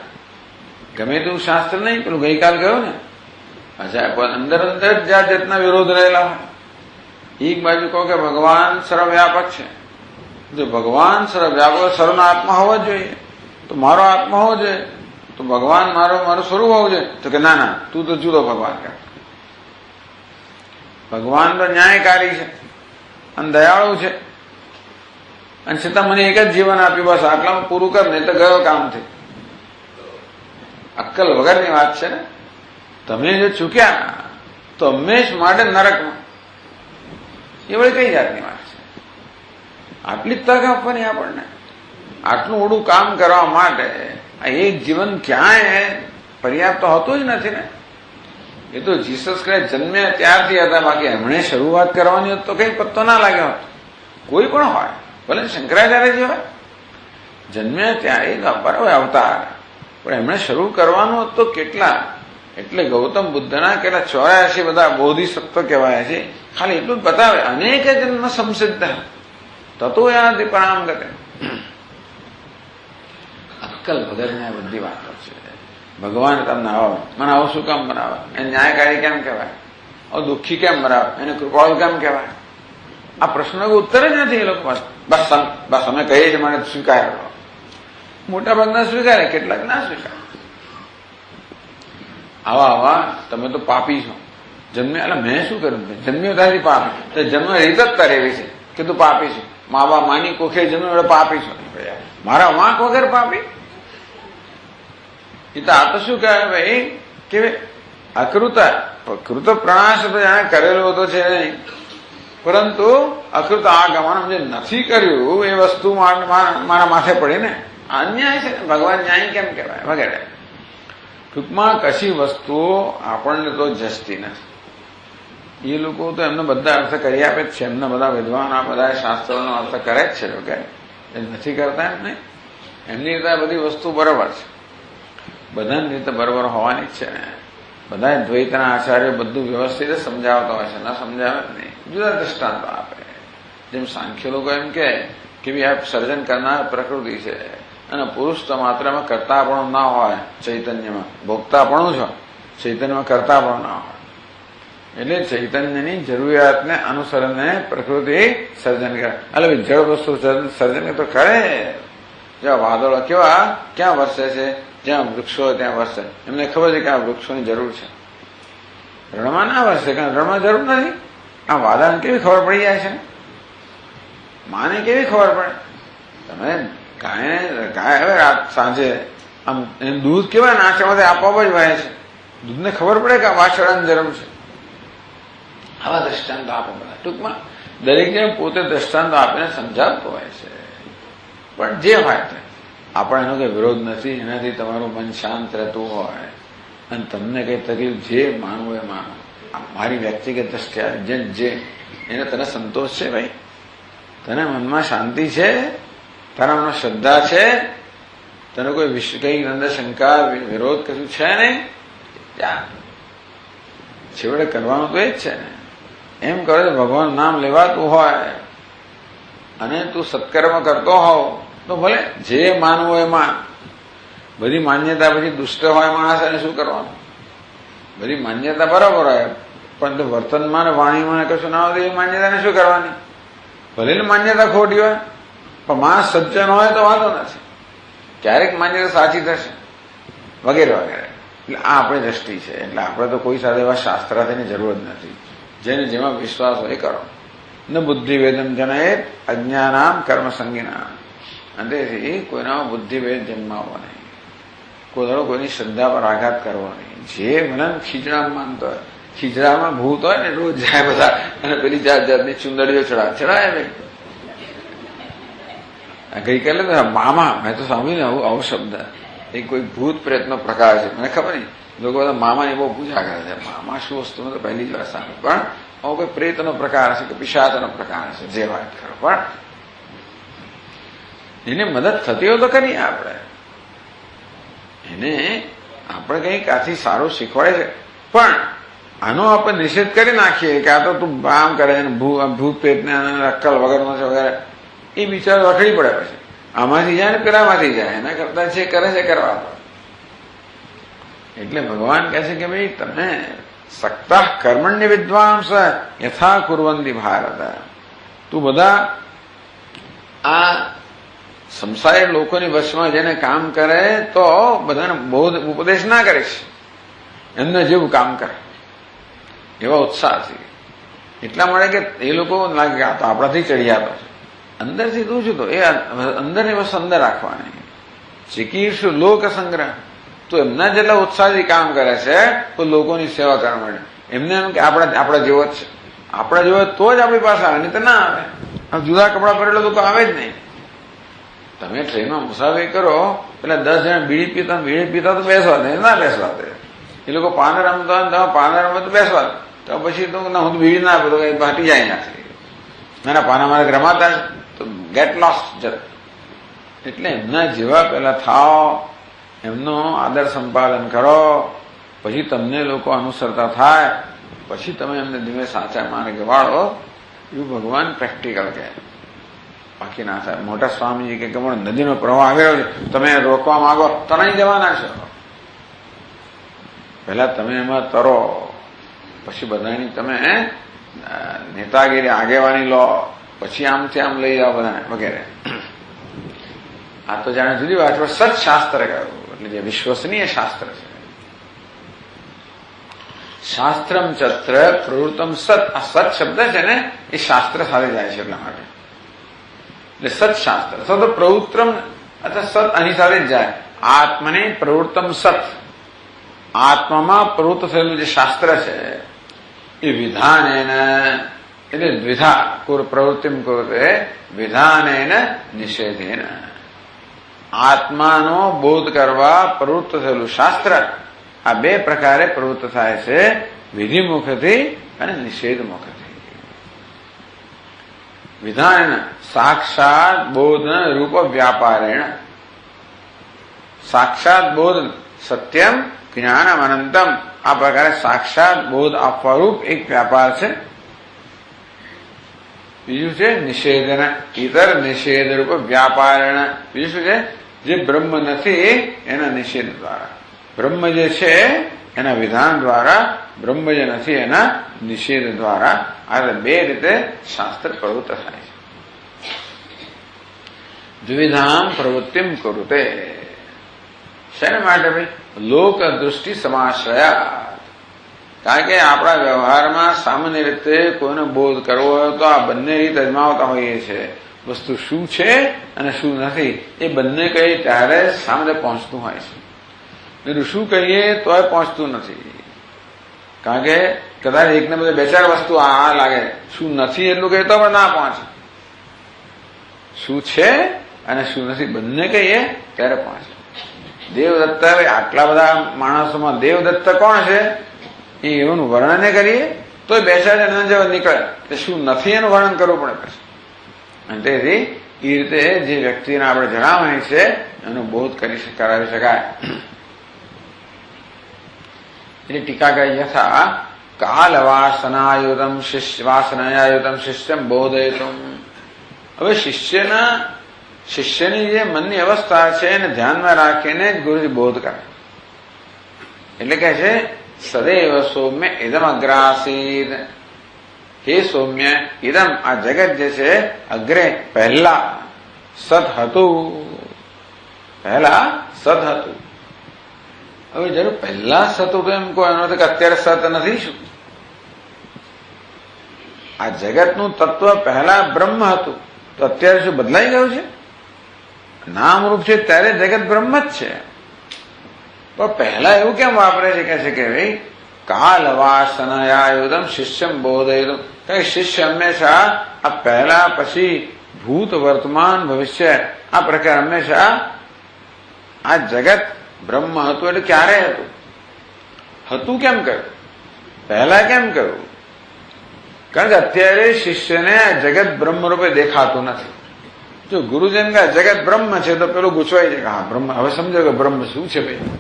ગમે તેવું શાસ્ત્ર નહીં, પેલું ગઈકાલ ગયો ને અંદર અંદર જાત જાતના વિરોધ રહેલા હોય. એક બાજુ કહો કે ભગવાન સર્વવ્યાપક છે, જો ભગવાન સર્વવ્યાપક સર્વનો આત્મા હોવો જોઈએ તો મારો આત્મા હોવો જોઈએ, તો ભગવાન મારું સ્વરૂપ હોવું જોઈએ. તો કે ના તું તો જુદો ભગવાન કર. ભગવાન તો ન્યાયકારી છે અને દયાળુ છે અને છતાં મને એક જ જીવન આપ્યું, બસ આટલામાં પૂરું કર, નહીં તો ગયો કામથી. અક્કલ વગરની વાત છે ને. તમે જો ચૂક્યા તો હંમેશ માટે નરકમાં. એ વળી કઈ જાતની વાત છે? આટલી તક આપવાની આપણને, આટલું મોટું કામ કરવા માટે આ એક જીવન ક્યાંય પર્યાપ્ત હોતું જ નથી ને. એ તો જીસસ ક્રાઇસ્ટ જન્મ્યા ત્યારથી હતા, બાકી એમણે શરૂઆત કરવાની હોત તો કઈ પત્તો ના લાગ્યો હોત. કોઈ પણ હોય, ભલે શંકરાચાર્યજી હોય, જન્મ્યા ત્યાં એ બરાબર અવતાર, પણ એમણે શરૂ કરવાનું હોત તો કેટલા. એટલે ગૌતમ બુદ્ધના કેટલા 84 બધા બોધિસત્વ કહેવાય છે. ખાલી એટલું જ બતાવે, અનેક જન્મ સંસિદ્ધ તતો યાદી પરામ ગતે. અક્કલ વગરની આ બધી વાતો છે. ભગવાન તમને આવો મને આવું શું કામ બનાવે, એને ન્યાયકારી કેમ કહેવાય, દુઃખી કેમ બનાવે, એને કૃપાળુ કેમ કહેવાય? આ પ્રશ્નનો ઉત્તર જ નથી એ લોકો પાસે. બસ અમે કહીએ છીએ મને સ્વીકાર કરો. મોટા ભાગના સ્વીકારે, કેટલાક ના સ્વીકારે. આવા તમે તો પાપી છો. જન્મ્યા એટલે મેં શું કર્યું? જન્મ્યો ત્યારથી પાપી. તો જન્મ રીત જ તારે એવી છે કે તું પાપી છે. મા બાપ માની કોખે જન્મ એટલે પાપી છો. મારા વાંક વગર પાપી? એ તો આ તો શું કહેવાય ભાઈ કે અકૃત પ્રણાશ તો જાણે કરેલો તો છે નહીં, પરંતુ અકૃત આગમન જે નથી કર્યું એ વસ્તુ મારા માથે પડી ને. અન્યાય છે. ભગવાન ન્યાય કેમ કહેવાય વગેરે. ટૂંકમાં કશી વસ્તુઓ આપણને તો જસતી નથી. એ લોકો તો એમને બધા અર્થ કરી આપે જ છે. એમના બધા વિદ્વાન આ બધા શાસ્ત્રોનો અર્થ કરે જ છે. લોકો એ નથી કરતા એમ નહીં. એમની રીતે બધી વસ્તુ બરોબર છે, બધાની રીતે બરોબર હોવાની જ છે ને. બધા દ્વૈતના આચાર્યો બધું વ્યવસ્થિત સમજાવતા હોય છે, ના સમજાવે જ નહીં. જુદા દ્રષ્ટાંતો આપે. જેમ સાંખ્ય લોકો એમ કે ભાઈ આ સર્જન કરનાર પ્રકૃતિ છે અને પુરુષ તો માત્ર એમાં કરતાપણું ના હોય, ચૈતન્યમાં ભોગતાપણું છે, ચૈતન્યમાં કરતાપણું ના હોય. એટલે ચૈતન્યની જરૂરિયાતને અનુસરણને પ્રકૃતિ સર્જન કરે. એટલે જળ વસ્તુ સર્જન તો કરે. જ્યાં વાદળો કેવા ક્યાં વરસે છે, જ્યાં વૃક્ષો હોય ત્યાં વરસે. એમને ખબર છે કે આ વૃક્ષોની જરૂર છે. રણમાં ના વરસે, કારણ રણમાં જરૂર નથી. આ વાદળને કેવી ખબર પડી જાય છે? માને કેવી ખબર પડે? તમે ગાય હવે રાત સાંજે આમ દૂધ કેવા નાચામાંથી આપવા જ વાય છે. દૂધને ખબર પડે કે આ વાછરડાની જરૂર છે. આવા દ્રષ્ટાંતો આપો બધા. ટૂંકમાં દરેક જણ પોતે દ્રષ્ટાંતો આપીને સમજાવતો હોય છે. પણ જે હોય તે આપણે એનો કઈ વિરોધ નથી. એનાથી તમારું મન શાંત રહેતું હોય અને તમને કઈ તકલીફ જે માનવું એ માનો. મારી વ્યક્તિગત દ્રષ્ટિએ જે એને તને સંતોષ છે ભાઈ, તને મનમાં શાંતિ છે, તારા મનમાં શ્રદ્ધા છે, તને કોઈ કઈ અંદર શંકા વિરોધ કશું છે નહીં, છેવટે કરવાનું તો એ જ છે ને. એમ કરે તો ભગવાન નામ લેવાતું હોય અને તું સત્કર્મ કરતો હોવ તો ભલે જે માનવું એમાં. બધી માન્યતા પછી દુષ્ટ હોય માણસ એને શું કરવાનું? બધી માન્યતા બરાબર હોય પણ વર્તનમાં વાણીમાં કશું ના હોય તો એ માન્યતાને શું કરવાની? ભલે માન્યતા ખોટી હોય પણ માણસ સજ્જન હોય તો વાંધો નથી, ક્યારેક માન્યતા સાચી થશે વગેરે વગેરે. એટલે આ આપણી દ્રષ્ટિ છે. એટલે આપણે તો કોઈ સાથે એવા શાસ્ત્રાર્થની જરૂર જ નથી. જેને જેમાં વિશ્વાસ હોય કરો. ન બુદ્ધિભેદમ જનયેત અજ્ઞાનામ કર્મ સંગીના. અંતેથી કોઈનામાં બુદ્ધિભેદ જન્માવો નહીં. કોઈ દાડો કોઈની શ્રદ્ધા પર આઘાત કરવો નહીં. જે મને ખીચડામાં માનતો હોય, ખીચડામાં ભૂત હોય ને રોજ જાય બધા અને પેલી જાત જાતની ચુંદડીઓ ચડાય ને. ગઈકાલે મામા મેં તો સાંભળ્યું ને આવો શબ્દ, એ કોઈ ભૂત પ્રેતનો પ્રકાર છે. મને ખબર નહીં, લોકો બધા મામાની બહુ પૂજા કરે છે. મામા શું વસ્તુ તો પહેલી જ વાર સાંભળ્યું. પણ આવો કોઈ પ્રેતનો પ્રકાર હશે કે પિશાચનો પ્રકાર હશે, જે વાત કરો. પણ એને મદદ થતી હોય તો કરીએ આપણે. એને આપણે કંઈક આથી સારું શીખવાડે છે. પણ આનો આપણે નિષેધ કરી નાખીએ કે આ તો તું આમ કરે ભૂત પ્રેતને અક્કલ વગરનો છે વગેરે, એ બિચારો રખડી પડે પછી. આમાંથી જાય ને પેલામાંથી જાય. એના કરતા જે કરે છે કરવા પડે. એટલે ભગવાન કહે છે કે ભાઈ તમે સક્તા કર્મણ્ય વિદ્વાંસ યથા કુર્વંતી ભારત. તું બધા આ સંસારી લોકોની વશમાં જેને કામ કરે તો બધાને બૌદ્ધ ઉપદેશ ના કરીશ. એમને જેવું કામ કરે એવા ઉત્સાહથી. એટલા મળે કે એ લોકો લાગે આ તો આપણાથી ચડિયાતો છે. અંદરથી તું છું તો એ અંદરની વસ્તુ અંદર રાખવાની. ચિકીર્ષુ લોક સંગ્રહ. તો એમના જેટલા ઉત્સાહથી કામ કરે છે તો લોકોની સેવા કરવા માટે. એમને એમ કે આપણા જેવો જ છે, આપણા જેવો તો જ આપણી પાસે આવે, નહીં તો ના આવે. જુદા કપડા પહેરેલો લોકો આવે જ નહીં. તમે ટ્રેનમાં મુસાફરી કરો, પેલા 10 જણા બીડી પીતા તો બેસવા દે, ના બેસવા દે. એ લોકો પાન રમતા હોય તમે પાન રમવા તો બેસવા દે. તો પછી તો ના, હું તો બીડી ના આપું તો કઈ ફાટી જાય નાખી. ના પાના મારે રમાતા તો ગેટ લોસ્ટ જત. એટલે એમના જેવા પેલા થાવ, એમનો આદર સંપાદન કરો, પછી તમને લોકો અનુસરતા થાય, પછી તમે એમને ધીમે સાચા માર્ગે વાળો. એવું ભગવાન પ્રેક્ટિકલ કહે, બાકી ના થાય. મોટા સ્વામીજી કે નદીનો પ્રવાહ આવેલો છે, તમે રોકવા માંગો તો નહીં જવાના છો. પહેલા તમે એમાં તરો, પછી બધાની તમે નેતાગીરી આગેવાની લો, પછી આમથી આમ લઈ જાઓ બધાને વગેરે. આ તો જાણે જુદી વાત. સત્શાસ્ત્ર કહ્યું એટલે જે વિશ્વસનીય શાસ્ત્ર છે. શાસ્ત્રમ ચત્ર પ્રવૃત્તમ સત. આ સત શબ્દ છે ને એ શાસ્ત્ર સાથે જાય છે એટલા માટે. એટલે સત્શાસ્ત્ર સત પ્રવૃત્તમ અથવા સત આની સાથે જ જાય. આત્મને પ્રવૃત્તમ સત. આત્મામાં પ્રવૃત્ત થયેલું જે શાસ્ત્ર છે એ વિધાનેન, એટલે દ્વિધા પ્રવૃત્તિમ કુરુતે વિધાનેન નિષેધેન. આત્માનો બોધ કરવા પ્રવૃત્ત થયેલું શાસ્ત્ર આ બે પ્રકારે પ્રવૃત્ત થાય છે, વિધિમુખથી અને નિષેધ મુખથી. વિધાન સાક્ષાત બોધ રૂપ વ્યાપારેણ. સાક્ષાત બોધ સત્યમ જ્ઞાનમ અનંતમ. આ પ્રકારે સાક્ષાત બોધ આપવા રૂપ એક વ્યાપાર છે. બીજું છે નિષેધન ઇતર નિષેધ રૂપ વ્યાપારણ. બીજું શું છે? જે બ્રહ્મ નથી એના નિષેધ દ્વારા. બ્રહ્મ જે છે એના વિધાન દ્વારા, બ્રહ્મ જે નથી એના નિષેધ દ્વારા. આ બે રીતે શાસ્ત્ર પ્રવૃત્ત થાય છે. દ્વિધામ પ્રવૃત્તિમ કરુતે. શેના માટે ભાઈ? લોક દૃષ્ટિ સમાશ્રયા. કારણ કે આપણા વ્યવહારમાં સામાન્ય રીતે કોઈને બોધ કરવો હોય તો આ બંને રીત અજમાવતા હોઈએ છીએ. વસ્તુ શું છે અને શું નથી એ બંને કહીએ ત્યારે સામે પહોંચતું હોય છે. બીજું શું કહીએ તો એ પહોંચતું નથી. કારણ કે કદાચ એકને બધે 2-4 વસ્તુ આ લાગે, શું નથી એટલું કહીએ તો પણ ના પહોંચે. શું છે અને શું નથી બંને કહીએ ત્યારે પહોંચે. દેવદત્ત, આટલા બધા માણસોમાં દેવદત્ત કોણ છે એ એનું વર્ણન કરીએ તો 2-4 જણા જેવા નીકળે. એટલે શું નથી એનું વર્ણન કરવું પડે પછી. અને તેથી એ રીતે જે વ્યક્તિને આપણે જણાવવાની છે એનો બોધ કરાવી શકાય. એટલે ટીકા કરી યથા કાલ વાસનાયુતમ શિષ્યમ બોધયતુમ. હવે શિષ્યની જે મનની અવસ્થા છે એને ધ્યાનમાં રાખીને જ ગુરુજી બોધ કરે. એટલે કે છે સદૈવ સૌમ્ય ઇદમ અગ્રાસીદ. હે સૌમ્ય, ઇદમ આ જગત જે છે અગ્રે પહેલા સત હતું. પહેલા સત હતું. હવે જરૂર પહેલા સત હતું એમ કહો એનો કે અત્યારે સત નથી. શું આ જગતનું તત્વ પહેલા બ્રહ્મ હતું તો અત્યારે શું બદલાઈ ગયું છે? નામરૂપ છે ત્યારે જગત બ્રહ્મ જ છે. પણ પહેલા એવું કેમ વાપરે છે કે ભાઈ કાલ વાસનાયુતમ શિષ્યમ બોધયતુમ. શિષ્ય હંમેશા આ પહેલા પછી ભૂત વર્તમાન ભવિષ્ય આ પ્રકાર હંમેશા આ જગત બ્રહ્મ હતું એટલે ક્યારે હતું કેમ કહ્યું? પહેલા કેમ કહ્યું? કારણ કે અત્યારે શિષ્યને આ જગત બ્રહ્મ રૂપે દેખાતું નથી. જો ગુરુજન કે જગત બ્રહ્મ છે તો પેલું ગુચવાય છે કે હા બ્રહ્મ. હવે સમજો કે બ્રહ્મ શું છે ભાઈ?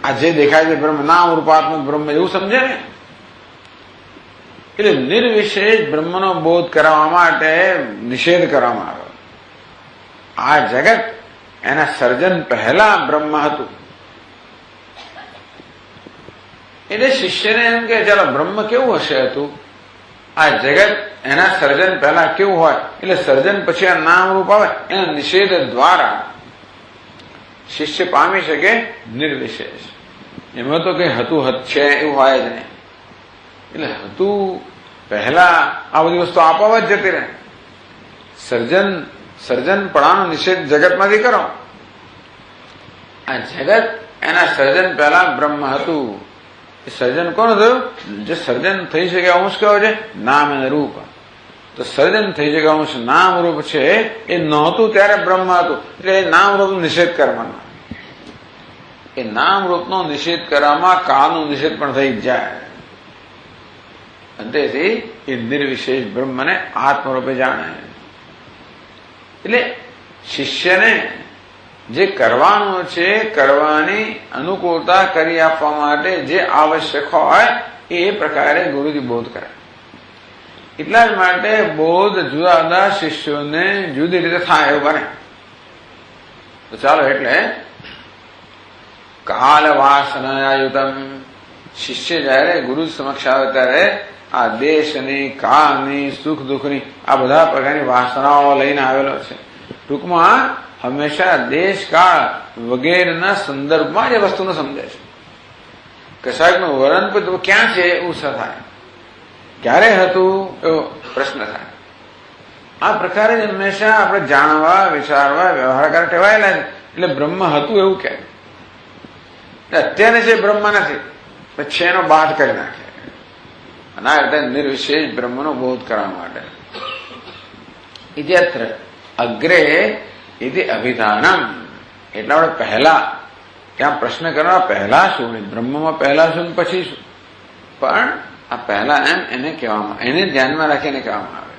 આ જે દેખાય છે બ્રહ્મ, નામ રૂપાત્મક બ્રહ્મ એવું સમજે ને. એટલે નિર્વિશેષ બ્રહ્મનો બોધ કરાવવા માટે નિષેધ કરવામાં આવ્યો. આ જગત એના સર્જન પહેલા બ્રહ્મ હતું. એટલે શિષ્યને એમ કે ચાલો બ્રહ્મ કેવું હશે હતું? આ જગત એના સર્જન પહેલા કેવું હોય? એટલે સર્જન પછી આ નામ રૂપ આવે એના નિષેધ દ્વારા શિષ્ય પામી શકે નિર્વિશેષ. એમાં તો કઈ હતું છે એવું હોય જ નહીં. એટલે હતું પહેલા આ બધી વસ્તુ આપવા જ જતી રહે. સર્જન પણાનો નિષેધ જગતમાંથી કરો. આ જગત એના સર્જન પહેલા બ્રહ્મ હતું. એ સર્જન કોણ થયું? જે સર્જન થઈ શકે અંશ કયો છે? નામ અને રૂપ. તો સર્જન થઈ શકે અંશ નામ રૂપ છે એ નહોતું ત્યારે બ્રહ્મ હતું. એટલે એ નામ રૂપનો નિષેધ કરવાનો. એ નામ રૂપનો નિષેધ કરવામાં કાળનો નિષેધ પણ થઈ જાય. અંતેથી એ નિર્વિશેષ બ્રહ્મને આત્મરૂપે જાણે. એટલે શિષ્યને જે કરવાનું છે કરવાની અનુકૂળતા કરી આપવા માટે જે આવશ્યક હોય એ પ્રકારે ગુરુજી બોધ કરે. એટલા જ માટે બોધ જુદા જુદા શિષ્યોને જુદી રીતે થાય એવું બને. તો ચાલો એટલે કાલ વાસનાયુતમ શિષ્ય જયારે ગુરુ સમક્ષ આવે ત્યારે આ દેશની કાળની સુખ દુઃખની આ બધા પ્રકારની વાસનાઓ લઈને આવેલો છે. ટૂંકમાં હંમેશા દેશ કાળ વગેરેના સંદર્ભમાં એ વસ્તુને સમજે છે. કશાકનું વર્ણન પણ ક્યાં છે એવું થાય, ક્યારે હતું એવો પ્રશ્ન થાય. આ પ્રકારે જ હંમેશા આપણે જાણવા વિચારવા વ્યવહાર ટેવાયેલા છે. એટલે બ્રહ્મ હતું એવું કે અત્યારે છે બ્રહ્મ નથી પછી એનો બાદ કરી નાખે. અને આ રીતે નિર્વિશેષ બ્રહ્મનો બોધ કરવા માટે ઇત્યત્ર અગ્રે ઇતિ અભિધાનમ. એટલે આપણે પહેલા ત્યાં પ્રશ્ન કરવા પહેલા શું, બ્રહ્મમાં પહેલા શું પછી શું, પણ આ પહેલા એમ એને કહેવામાં, એને ધ્યાનમાં રાખીને કહેવામાં આવે.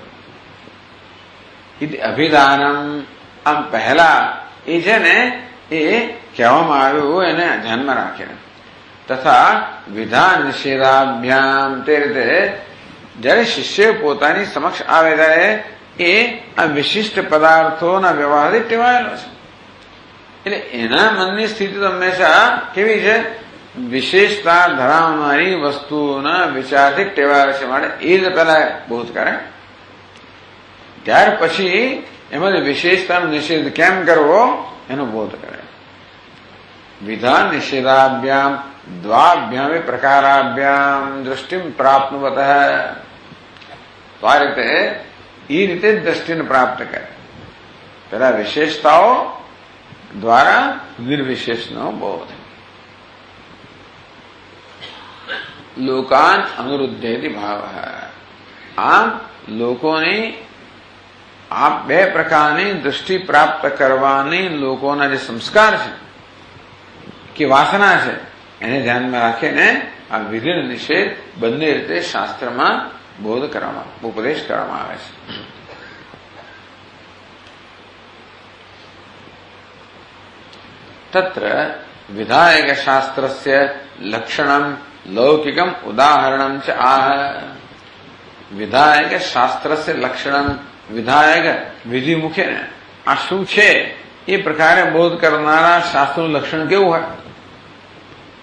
ઇતિ અભિધાનમ આમ પહેલા એ છે ને એ કહેવામાં આવ્યું એને ધ્યાનમાં રાખીને. તથા વિધાન નિષેધાભ્યામ તે રીતે જયારે શિષ્ય પોતાની સમક્ષ આવે ત્યારે એ આ વિશિષ્ટ પદાર્થોના વ્યવહારથી ટેવાયેલો છે. એટલે એના મનની સ્થિતિ તો હંમેશા કેવી છે? વિશેષતા ધરાવનારી વસ્તુઓના વિચારથી ટેવાયેલો છે. માટે એ જ પેલા બોધ કરે, ત્યાર પછી એમાં વિશેષતાનો નિષેધ કેમ કરવો એનો બોધ કરે. વિધાન નિષેધાભ્યામ દ્વાભ્યામ પ્રકારાભ્યામ દૃષ્ટિમ પ્રાપ્નુવત. તો આ રીતે એ રીતે દ્રષ્ટિને પ્રાપ્ત કરે. પેલા વિશેષતાઓ દ્વારા નિર્વિશેષનો બોધ. લોકાન અનુરુદ્ધેતિ ભાવ. આમ લોકોની આ બે પ્રકારની દૃષ્ટિ પ્રાપ્ત કરવાની લોકોના જે સંસ્કાર છે કે વાસના છે એને ધ્યાનમાં રાખીને આ વિધિ નિષેધ બંને રીતે શાસ્ત્રમાં બોધ કરવામાં ઉપદેશ કરવામાં આવે છે. તત્ર વિધાયક શાસ્ત્રસ્ય લક્ષણમ લૌકિકમ ઉદાહરણમ ચ આહ. વિધાયક શાસ્ત્રસ્ય લક્ષણમ, વિધાયક વિધિ મુખે ને આ શું છે એ પ્રકારે બોધ કરનારા શાસ્ત્રનું લક્ષણ કેવું હોય,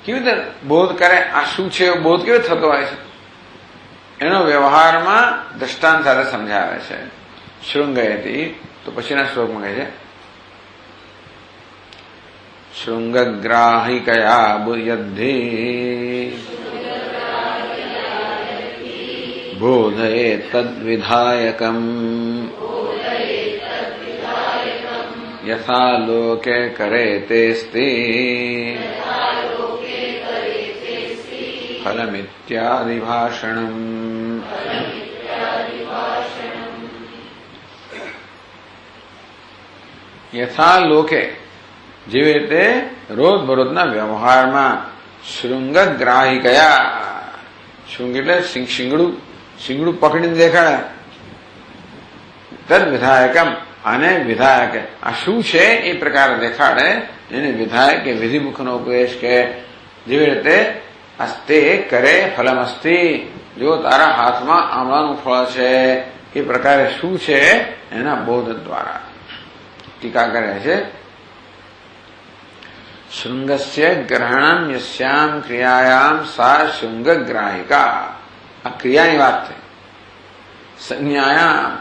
કેવી રીતે બોધ કરે, આ શું છે બોધ કેવો થતો હોય છે એનો વ્યવહારમાં દ્રષ્ટાંત સાથે સમજાવે છે. શૃંગયતી તો પછીના શ્લોકમાં કહે છે શૃંગગ્રાહિકયા યદ્ધિ બોધયે તદ્વિધાયકમ યથા લોકે કરે તેસ્તિ ફલમિત્યાદિ ભાષણમ. યથા લોકે જેવી રીતે રોજબરોજના વ્યવહારમાં શૃંગગ્રાહિકયા, શૃંગ એટલે શિંગડું પકડીને દેખાડે, તદ વિધાયકમ અને વિધાયક આ શું છે એ પ્રકાર દેખાડે એને વિધાયક કે વિધિમુખનો ઉપદેશ કે. જેવી રીતે અસ્તે કરે ફલમસ્તિ, જો તારા હાથમાં આમળાનું ફળ છે એ પ્રકારે શું છે એના બોધ દ્વારા. ટીકા કરે છે શૃંગસ્ય ગ્રહણમ યસ્યામ ક્રિયાયામ સા શૃંગગ્રાહિકા. આ ક્રિયાની વાત થઈ. સંજ્ઞાયામ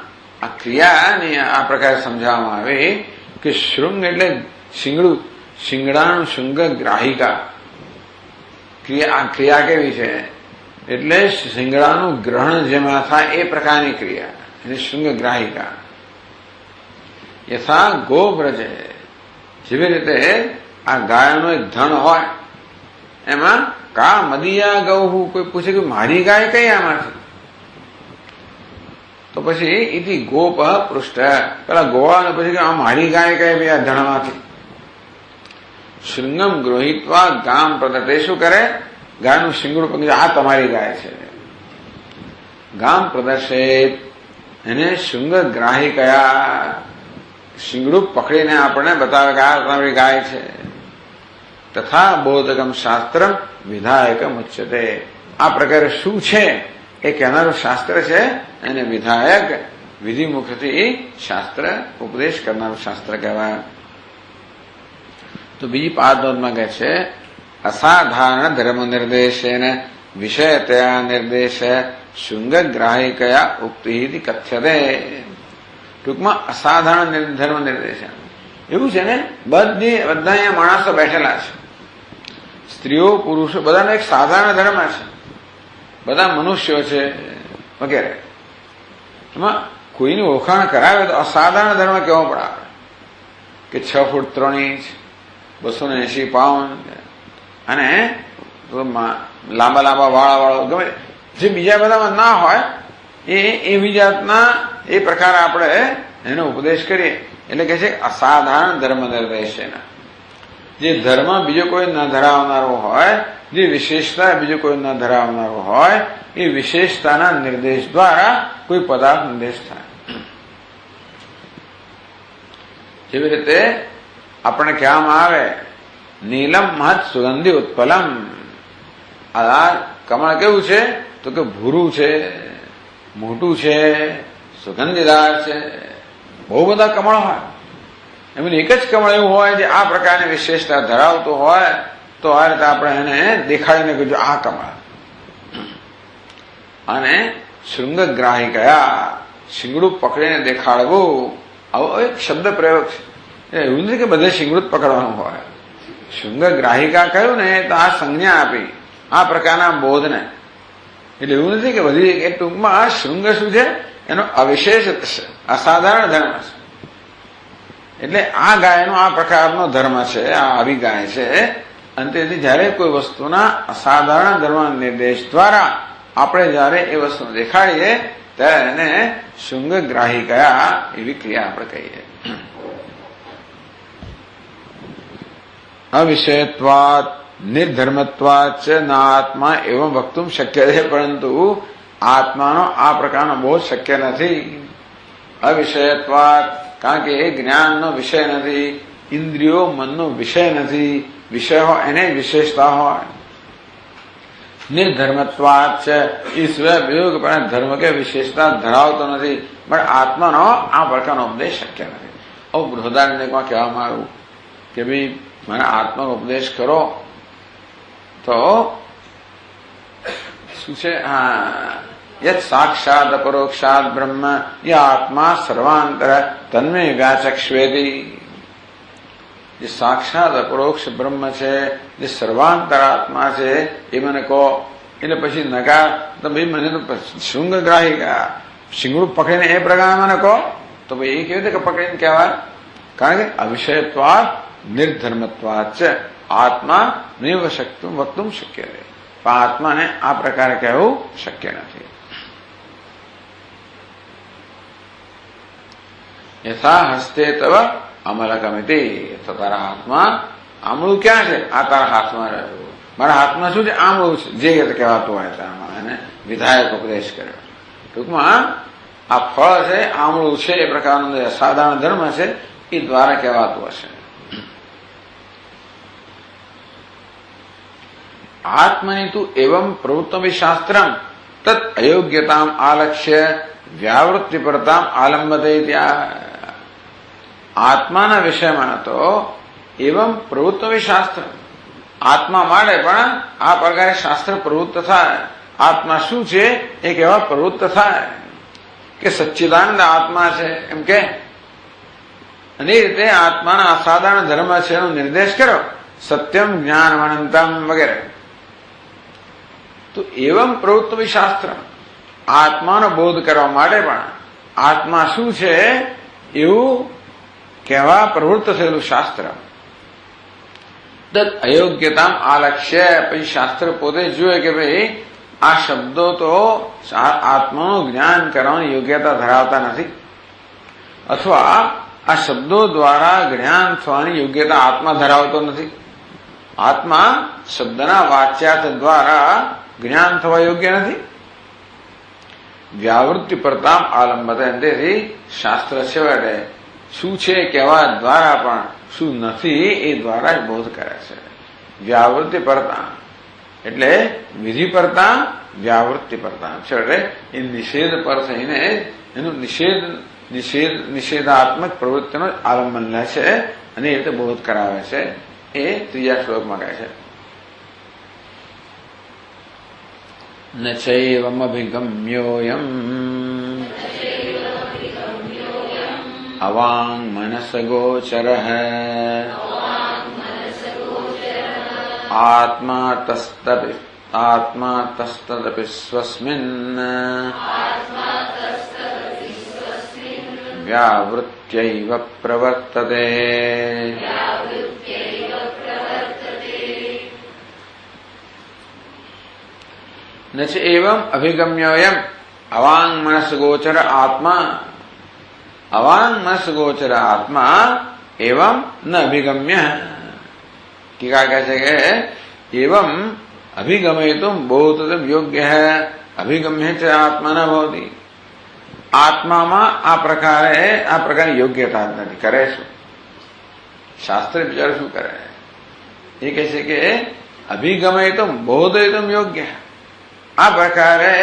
આ ક્રિયાને આ પ્રકારે સમજાવવામાં આવે કે શૃંગ એટલે શિંગડાનું શૃંગગ્રાહિકા. આ ક્રિયા કેવી છે એટલે શિંગડાનું ગ્રહણ જેમાં થાય એ પ્રકારની ક્રિયા એટલે શૃંગગ્રાહિકા. યથા ગોવ્રજે જેવી રીતે આ ગાયનો એક ધણ હોય એમાં કા મદિયા ગૌ, કોઈ પૂછે કે મારી ગાય કઈ આમાંથી, તો પછી ઇતિ ગોપ પૃષ્ઠ, પેલા ગોવાને પછી કે આ મારી ગાય કઈ ભાઈ આ ધણમાંથી. શૃંગમ ગૃહિત્વા ગામ પ્રદતે, શું કરે, ગાયનું શિંગડું પકડી, આ તમારી ગાય છે. ગામ પ્રદર્શિત, એને શૃંગ ગ્રાહી કયા, શિંગડું પકડીને આપણને બતાવે કે આ તમારી ગાય છે. તથા બોધકમ શાસ્ત્ર વિધાયક ઉચ્યતે, આ પ્રકારે શું છે એ કહેનારું શાસ્ત્ર છે, એને વિધાયક વિધિમુખથી શાસ્ત્ર ઉપદેશ કરનારું શાસ્ત્ર કહેવાય. તો બીજી પાદમાં કહે છે અસાધારણ ધર્મ નિર્દેશેન વિષયતયા નિર્દેશ શૃંગગ્રાહિકયા ઉક્તિ કથ્યતે. ટૂંકમાં અસાધારણ ધર્મ નિર્દેશ એવું છે ને, બધા અહીંયા માણસો બેઠેલા છે, સ્ત્રીઓ પુરુષો, બધાનો એક સાધારણ ધર્મ છે, બધા મનુષ્યો છે વગેરે. એમાં કોઈની ઓળખાણ કરાવે તો અસાધારણ ધર્મ કેવો પડે કે 6 ફૂટ 3 ઇંચ 280 પાઉન્ડ અને લાંબા લાંબા વાળો ગમે જે બીજા બધામાં ના હોય એવી જાતના એ પ્રકારે આપણે એનો ઉપદેશ કરીએ. એટલે કે છે અસાધારણ ધર્મ નિર્દેશ. જે ધર્મ બીજો કોઈ ન ધરાવનારો હોય, જે વિશેષતા બીજો કોઈ ન ધરાવનારો હોય, એ વિશેષતાના નિર્દેશ દ્વારા કોઈ પદાર્થ નિર્દેશ થાય. જેવી રીતે આપણે કહેવામાં આવે નીલમ મહત સુગંધી ઉત્પલમ, આ કમળ કેવું છે તો કે ભૂરું છે, મોટું છે, સુગંધીદાર છે. બહુ બધા કમળ હોય, એમની એક જ કમળ એવું હોય જે આ પ્રકારની વિશેષતા ધરાવતું હોય, તો આ રીતે આપણે એને દેખાડીને કીધું આ કમળ. અને શૃંગગ્રાહી કયા, શિંગડું પકડીને દેખાડવું, આવો એક શબ્દ પ્રયોગ છે. એવું નથી કે બધે શિંગડું જ પકડવાનું હોય. શૃંગગ્રાહિકા કહ્યું ને તો આ સંજ્ઞા આપી આ પ્રકારના બોધને. એટલે એવું નથી કે બધી, એ ટૂંકમાં શૃંગ શું છે એનો અવિશેષ અસાધારણ ધર્મ છે. એટલે આ ગાયનો આ પ્રકારનો ધર્મ છે, આ આવી ગાય છે. અને તેથી જયારે કોઈ વસ્તુના અસાધારણ ધર્મ નિર્દેશ દ્વારા આપણે જયારે એ વસ્તુ દેખાડીએ ત્યારે એને શૃંગગ્રાહી કયા એવી ક્રિયા આપણે કહીએ. અવિષયત્વાત નિર્ધર્મત્વાત ના આત્મા એવં વક્તુમ શક્ય છે, પરંતુ આત્માનો આ પ્રકારનો બોધ શક્ય નથી. અવિષયત્વાત, કારણ કે એ જ્ઞાનનો વિષય નથી, ઇન્દ્રિયો મનનો વિષય નથી, વિષય હોય એને વિશેષતા હોય. નિર્ધર્મત્વાત છે, એ સિવાય બીજો ધર્મ કે વિશેષતા ધરાવતો નથી, પણ આત્માનો આ પ્રકારનો ઉપદેશ શક્ય નથી. આવું બૃહદારણ્યકમાં કહેવામાં આવ્યું કે ભાઈ મને આત્માનો ઉપદેશ કરો, તો શું છે, યત સાક્ષાત અપરોક્ષાત બ્રહ્મ ય આત્મા સર્વાંતર તન્મે વ્યાચક્ષવેદી. જે સાક્ષાત અપરોક્ષ બ્રહ્મ છે, જે સર્વાંતર આત્મા છે, એ મને કહો. એટલે પછી નકાર તો ભાઈ મને તો શૃંગગ્રાહી શિંગડું પકડીને એ પ્રકાર મને કહો, તો ભાઈ એ કેવી રીતે પકડીને કહેવાય? કારણ કે અવિષયત્વાત નિર્ધર્મત્વાત છે, આત્મા નૈવ શક્તું વક્તુમ શક્ય રહે. પણ આત્માને આ પ્રકારે કહેવું શક્ય નથી. યથા હસ્તે તવ અમલકમિતિ, તો તારા હાથમાં આમળું ક્યાં છે? આ તારા હાથમાં રહ્યું. મારા હાથમાં શું છે? આમળું છે, જે કહેવાતું હોય તારામાં. એને વિધાયક ઉપદેશ કર્યો. ટૂંકમાં આ ફળ છે, આમળું છે, એ પ્રકારનો સાધારણ ધર્મ છે, એ દ્વારા કહેવાતું હશે. આત્મની તું એવં પ્રવૃત્તમિ શાસ્ત્રમ તત અયોગ્યતામ આલક્ષ્ય વ્યાવૃત્તિ પરતામ આલંબતે. ત્યાં આત્માના વિષયમાં તો એવં પ્રવૃત્તમિ શાસ્ત્ર, આત્મા માટે પણ આ પ્રકારે શાસ્ત્ર પ્રવૃત્ત થાય. આત્મા શું છે એ કેવા પ્રવૃત્ત થાય કે સચ્ચિદાનંદ આત્મા છે એમ કે, અને એ રીતે આત્માના અસાધારણ ધર્મ છે એનો નિર્દેશ કરો. સત્યમ જ્ઞાન અનંતમ વગેરે. તો એવમ પ્રવૃત્તિ શાસ્ત્ર, આત્માનો બોધ કરવા માટે પણ આત્મા શું છે એવું કહેવા પ્રવૃત્ત થયેલું શાસ્ત્ર. તદ અયોગ્યતા આલક્ષ્ય પછી શાસ્ત્ર પોતે જુએ કે ભાઈ આ શબ્દો તો આત્માનું જ્ઞાન કરવાની યોગ્યતા ધરાવતા નથી, અથવા આ શબ્દો દ્વારા જ્ઞાન થવાની યોગ્યતા આત્મા ધરાવતો નથી. આત્મા શબ્દના વાચ્યાર્થ દ્વારા જ્ઞાન થવા યોગ્ય નથી. વ્યાવૃત્તિ પરતામ આલંબતે, તેથી શાસ્ત્ર છેવટે શું છે કહેવા દ્વારા પણ શું નથી એ દ્વારા જ બોધ કરે છે. વ્યાવૃત્તિ પરતા એટલે વિધિ પરતા, વ્યાવૃત્તિ પરતા છેવટે એ નિષેધ પર થઈને એનું નિષેધાત્મક પ્રવૃત્તિનો આલંબન લે છે અને એ રીતે બોધ કરાવે છે. એ ત્રીજા શ્લોકમાં કહે છે, ન ચૈવમભિગમ્યોયમ અવાંગ મનસ ગોચરઃ આત્મા તસ્તદપિ સ્વસ્મિન વ્યાવૃત્યૈવ પ્રવર્તતે. ન ચ એવં અભિગમ્યોયમ અવાંગ મનસ ગોચર આત્મા, અવાંગ મનસ ગોચર આત્મા એવં ન અભિગમ્ય. ટીકા કહે છે કે એવં અભિગમયિતુમ બોધતમ યોગ્ય હૈ, અભિગમ્ય ચ આત્મા ન ભવતી. આત્મામાં આ પ્રકારની યોગ્યતા જ નથી. કરે શું? શાસ્ત્ર વિચાર શું કરે? એ કહે છે કે અભિગમયિતુમ બોધયિતુમ યોગ્ય. આ પ્રકારે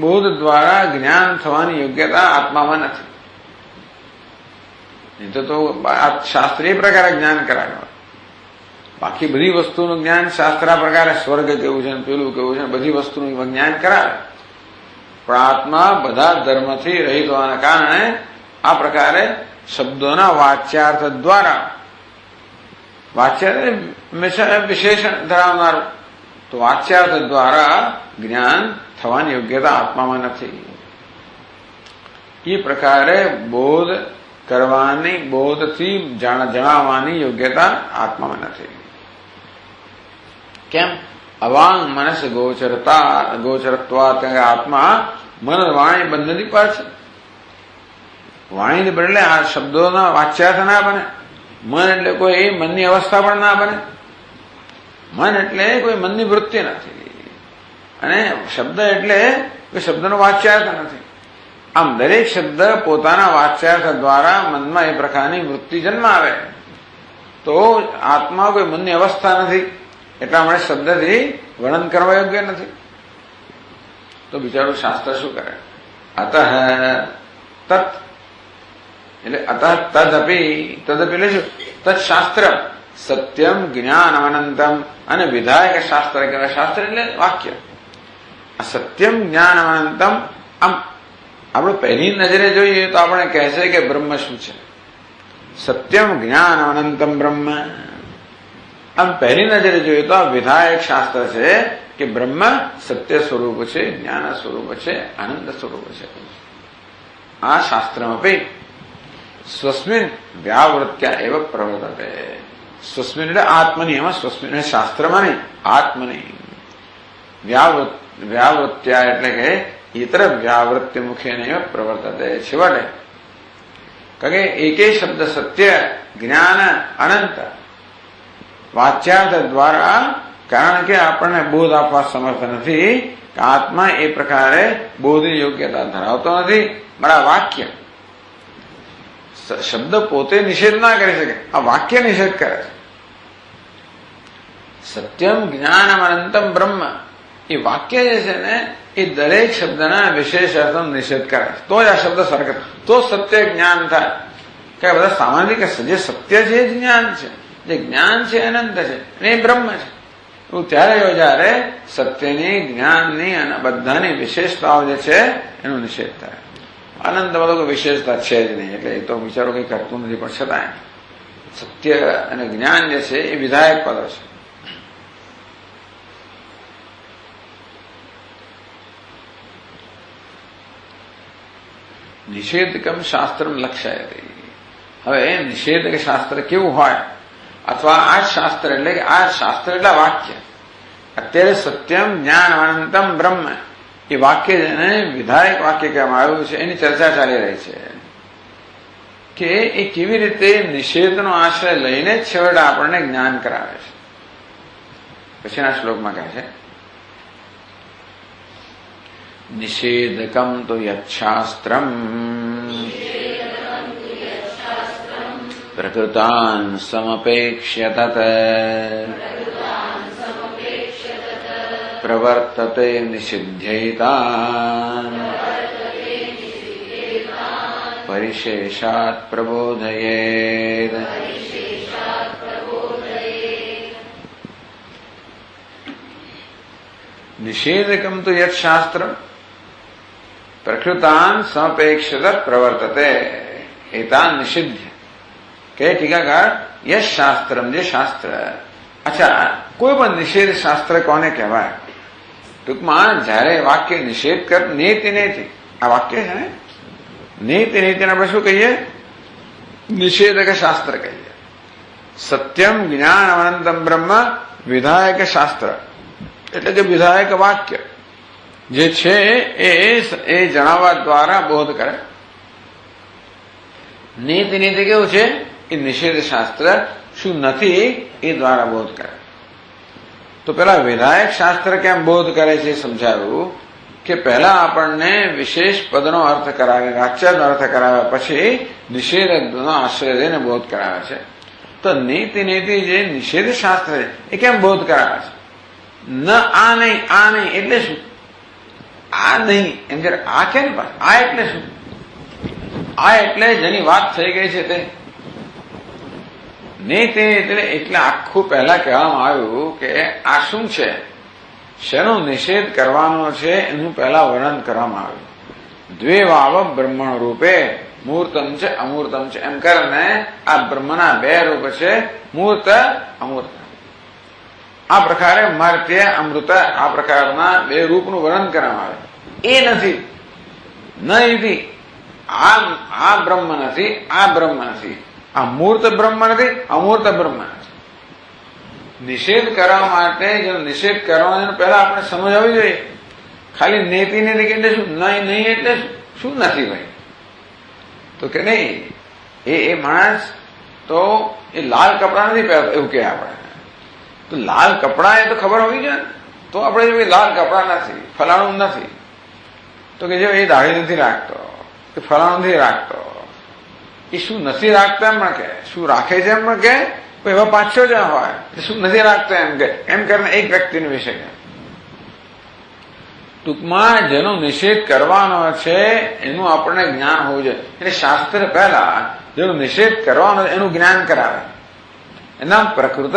બોધ દ્વારા જ્ઞાન થવાની યોગ્યતા આત્મામાં નથી. નહીં તો શાસ્ત્ર એ પ્રકારે જ્ઞાન કરાવે. બાકી બધી વસ્તુનું જ્ઞાન શાસ્ત્ર પ્રકારે સ્વર્ગ કેવું છે, પેલું કેવું છે, બધી વસ્તુનું જ્ઞાન કરાવે. પણ આત્મા બધા ધર્મથી રહિત હોવાના કારણે આ પ્રકારે શબ્દોના વાચ્યાર્થ દ્વારા, વાચ્યાર્થ વિશેષણ ધરાવનારું, તો વાચ્યાર્થ દ્વારા જ્ઞાન થવાની યોગ્યતા આત્મામાં નથી. એ પ્રકારે બોધ કરવાની, બોધથી જણાવવાની યોગ્યતા આત્મામાં નથી. કેમ? અવાંગ મનસ ગોચરત્વા, આત્મા મન વાણી બંધનથી પર છે. વાણીને બદલે આ શબ્દોના વાચ્યાર્થ ના બને. મન એટલે કોઈ મનની અવસ્થા પણ ના બને. મન એટલે કોઈ મનની વૃત્તિ નથી, અને શબ્દ એટલે કોઈ શબ્દનો વાચ્યાર્થ નથી. આમ દરેક શબ્દ પોતાના વાચ્યાર્થ દ્વારા મનમાં એ પ્રકારની વૃત્તિ જન્માવે તો આત્મા કોઈ મનની અવસ્થા નથી. એટલા માટે શબ્દથી વર્ણન કરવા યોગ્ય નથી. તો બિચારું શાસ્ત્ર શું કરે? અતઃ તત એટલે અતઃ તદપી એટલે શું? તત્શાસ્ત્ર સત્યમ જ્ઞાન અનંતમ, અને વિધાયક શાસ્ત્ર કહેવાય. શાસ્ત્ર એટલે વાક્ય. આ સત્યમ જ્ઞાન અનંતમ. આમ આપણે પહેલી નજરે જોઈએ તો આપણે કહેશે કે બ્રહ્મ શું છે? સત્યમ જ્ઞાન અનંતમ બ્રહ્મ. આમ પહેલી નજરે જોઈએ તો આ વિધાયક શાસ્ત્ર છે કે બ્રહ્મ સત્ય સ્વરૂપ છે, જ્ઞાન સ્વરૂપ છે, આનંદ સ્વરૂપ છે. આ શાસ્ત્રમાં સ્વસ્મિન વ્યાવૃત્યા એવ પ્રવર્તતે. સ્વસ્મિન એટલે આત્મની, એમાં સ્વસ્મિન શાસ્ત્રમાં નહીં, આત્મની. વ્યાવૃત્યા એટલે કે ઇતર વ્યાવૃત્તિ મુખે નહીં પ્રવર્તતે. છેવટે કારણ કે એકે શબ્દ સત્ય, જ્ઞાન, અનંત વાચ્યાર્થ દ્વારા, કારણ કે આપણને બોધ આપવા સમર્થ નથી કે આત્મા એ પ્રકારે બોધની યોગ્યતા ધરાવતો નથી. મારા વાક્ય શબ્દ પોતે નિષેધ ના કરી શકે, આ વાક્ય નિષેધ કરે છે. સત્યમ જ્ઞાનમ અનંતમ બ્રહ્મ, એ વાક્ય જે છે ને એ દરેક શબ્દના વિશેષ અર્થનો નિષેધ કરે છે. તો જ આ શબ્દ સરખે, તો સત્ય જ્ઞાન થાય. કે બધા સામાન્ય કે જે સત્ય છે એ જ જ્ઞાન છે, જે જ્ઞાન છે અનંત છે અને એ બ્રહ્મ છે. એવું ત્યારે જયારે સત્યની, જ્ઞાનની અને બધાની વિશેષતાઓ જે છે એનો નિષેધ થાય. અનંતમાં તો કોઈ વિશેષતા છે જ નહીં, એટલે એ તો વિચારો કંઈ કરતું નથી. પણ છતાં સત્ય અને જ્ઞાન જે છે એ વિધાયક પદો છે. નિષેધકમ શાસ્ત્રમ લક્ષ્યાયતે. હવે નિષેધક શાસ્ત્ર કેવું હોય? અથવા આ શાસ્ત્ર એટલે કે આ શાસ્ત્ર એટલે વાક્ય. અત્યારે સત્યમ જ્ઞાન અનંતમ બ્રહ્મ એ વાક્ય જેને વિધાયક વાક્ય કહેવામાં આવ્યું છે એની ચર્ચા ચાલી રહી છે કે એ કેવી રીતે નિષેધનો આશ્રય લઈને છેવટે આપણને જ્ઞાન કરાવે છે. પછીના શ્લોકમાં કહે છે નિષેધકમ તો યચ્છાસ્ત્રમ પ્રકૃતાન સમપેક્ષ્ય તત પ્રવર્તતે નિષિધ્યૈતાન પરિશેષાત પ્રબોધયેત. નિષેધકમ તો યત શાસ્ત્ર પ્રકૃતાન સમપેક્ષત પ્રવર્તતે એતાન નિષિધ્ય. કે ટીકાકાર યશ શાસ્ત્રમ જે શાસ્ત્ર. અચ્છા, કોઈ પણ નિષેધ શાસ્ત્ર કોને કહેવાય? ટૂંકમાં જયારે વાક્ય નિષેધ કર નેતિ નેતિ આ વાક્ય છે ને નેતિ નેતિ આપણે શું કહીએ? નિષેધક શાસ્ત્ર કહીએ. સત્યમ જ્ઞાન અનંતમ બ્રહ્મ વિધાયક શાસ્ત્ર એટલે કે વિધાયક વાક્ય જે છે એ જણાવવા દ્વારા બોધ કરે. નીતિ નીતિ કેવું છે? એ નિષેધ શાસ્ત્ર શું નથી એ દ્વારા બોધ કરે. તો પેલા વિધાયક શાસ્ત્ર કેમ બોધ કરે છે સમજાવ્યું કે પહેલા આપણને વિશેષ પદનો અર્થ કરાવે, વાચ્યનો અર્થ કરાવે, પછી નિષેધનો આશ્રય લઈને બોધ કરાવે છે. તો નીતિ નીતિ જે નિષેધ શાસ્ત્ર છે એ કેમ બોધ કરાવે છે? ન આ નહીં એટલે શું? આ નહીં એમ કે આ કેમ? આ એટલે શું? આ એટલે જેની વાત થઈ ગઈ છે તે નીતિ એટલે આખું પહેલા કહેવામાં આવ્યું કે આ શું છે, શેનો નિષેધ કરવાનો છે એનું પહેલા વર્ણન કરવામાં આવ્યું. દ્વે વાવ બ્રહ્મણ રૂપે મૂર્તમ છે અમૂર્તમ છે એમ કરીને આ બ્રહ્મના બે રૂપ છે, મૂર્ત અમૂર્ત. આ પ્રકારે મર્ત્ય અમૃત આ પ્રકારના બે રૂપનું વર્ણન કરવામાં આવે. એ નથી નહીં, આ બ્રહ્મ નથી, આ બ્રહ્મ નથી, આ મૂર્ત બ્રહ્મ નથી, અમૂર્ત બ્રહ્મ નથી. નિષેધ કરવા માટે જેનો નિષેધ કરવાનો પહેલા આપણે સમજ આવી જોઈએ. ખાલી નેતિ નથી એટલે શું? નહીં એટલે શું નથી ભાઈ? તો કે નહીં એ માણસ તો એ લાલ કપડા નથી પહેરતો એવું કે આપણે. તો લાલ કપડા એ તો ખબર હોવી જોઈએ. તો આપણે લાલ કપડા નથી, ફલાણું નથી, તો કે જો એ દાઢી નથી રાખતો, એ ફલાણું નથી રાખતો, એ શું નથી રાખતો એમ કે શું રાખે છે એમ કે એવા 5-6 જણા હોય શું નથી રાખતો એમ કે એમ કરીને એક વ્યક્તિનો વિષય. ટૂંકમાં જેનો નિષેધ કરવાનો છે એનું આપણને જ્ઞાન હોવું જોઈએ. એટલે શાસ્ત્ર પહેલા જેનો નિષેધ કરવાનો એનું જ્ઞાન કરાવે. એના પ્રકૃત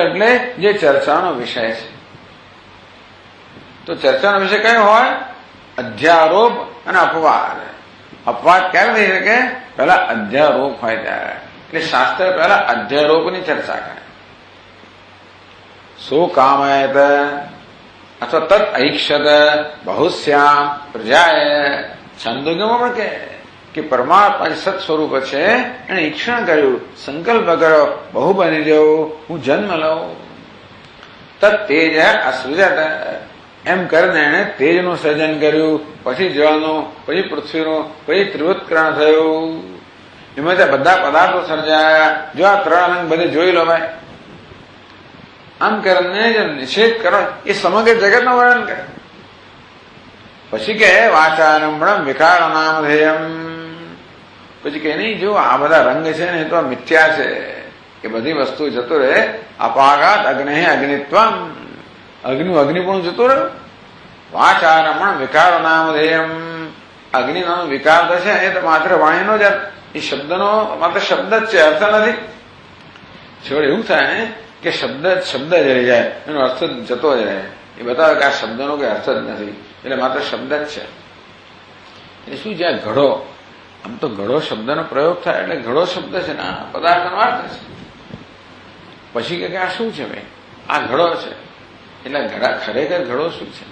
એટલે જે ચર્ચાનો વિષય છે. તો ચર્ચાનો વિષય કયો હોય? અધ્યારોપ અને અપવાદ. અપવાદ ક્યારે થઈ શકે? પહેલા અધ્યારોપ હોય ત્યારે. એટલે શાસ્ત્ર પહેલા અધ્યારોપની ચર્ચા કરે. સો કામયત અથવા તત ઐક્ષત બહુશ્યામ પ્રજાએ. છંદોગ્યમાં પણ કે પરમાત્મા સત સ્વરૂપ છે એને ઈક્ષણ કર્યું, સંકલ્પ કર્યો બહુ બની જવું, હું જન્મ લઉં. તત તેજ અસૃજત એમ કરીને એને તેજનું સર્જન કર્યું, પછી જળનું, પછી પૃથ્વીનું, પછી ત્રિવૃત્કરણ થયું. એમાં ત્યાં બધા પદાર્થો સર્જાયા. જો આ 3 અંગ બધે જોઈ લો ભાઈ. આમ કરીને જે નિષેધ કરો એ સમગ્ર જગતનું વર્ણન કરે. પછી કે વાચારંભણમ વિકાર નામધેયમ. પછી કે નહીં જો આ બધા રંગ છે ને એ તો મિથ્યા છે, એ બધી વસ્તુ જતો રહે. અપાઘાત અગ્નિ અગ્નિત્વમ અગ્નિપણું જતું રહ્યું. વાચારમણ વિકાર નામધેયમ અગ્નિ નાનો વિકાર થશે એ તો માત્ર વાણીનો જ અર્થ, એ શબ્દનો માત્ર શબ્દ જ છે, અર્થ નથી. છેવડે એવું થાય ને કે શબ્દ જ રહી જાય, એનો અર્થ જતો જ રહે. એ બતાવે કે આ શબ્દનો કઈ અર્થ જ નથી, એટલે માત્ર શબ્દ જ છે. એટલે શું છે? ઘડો. આમ તો ઘડો શબ્દનો પ્રયોગ થાય એટલે ઘડો શબ્દ છે ને આ પદાર્થનો અર્થ છે. પછી કે આ શું છે ભાઈ? આ ઘડો છે. એટલે ખરેખર ઘડો શું છે?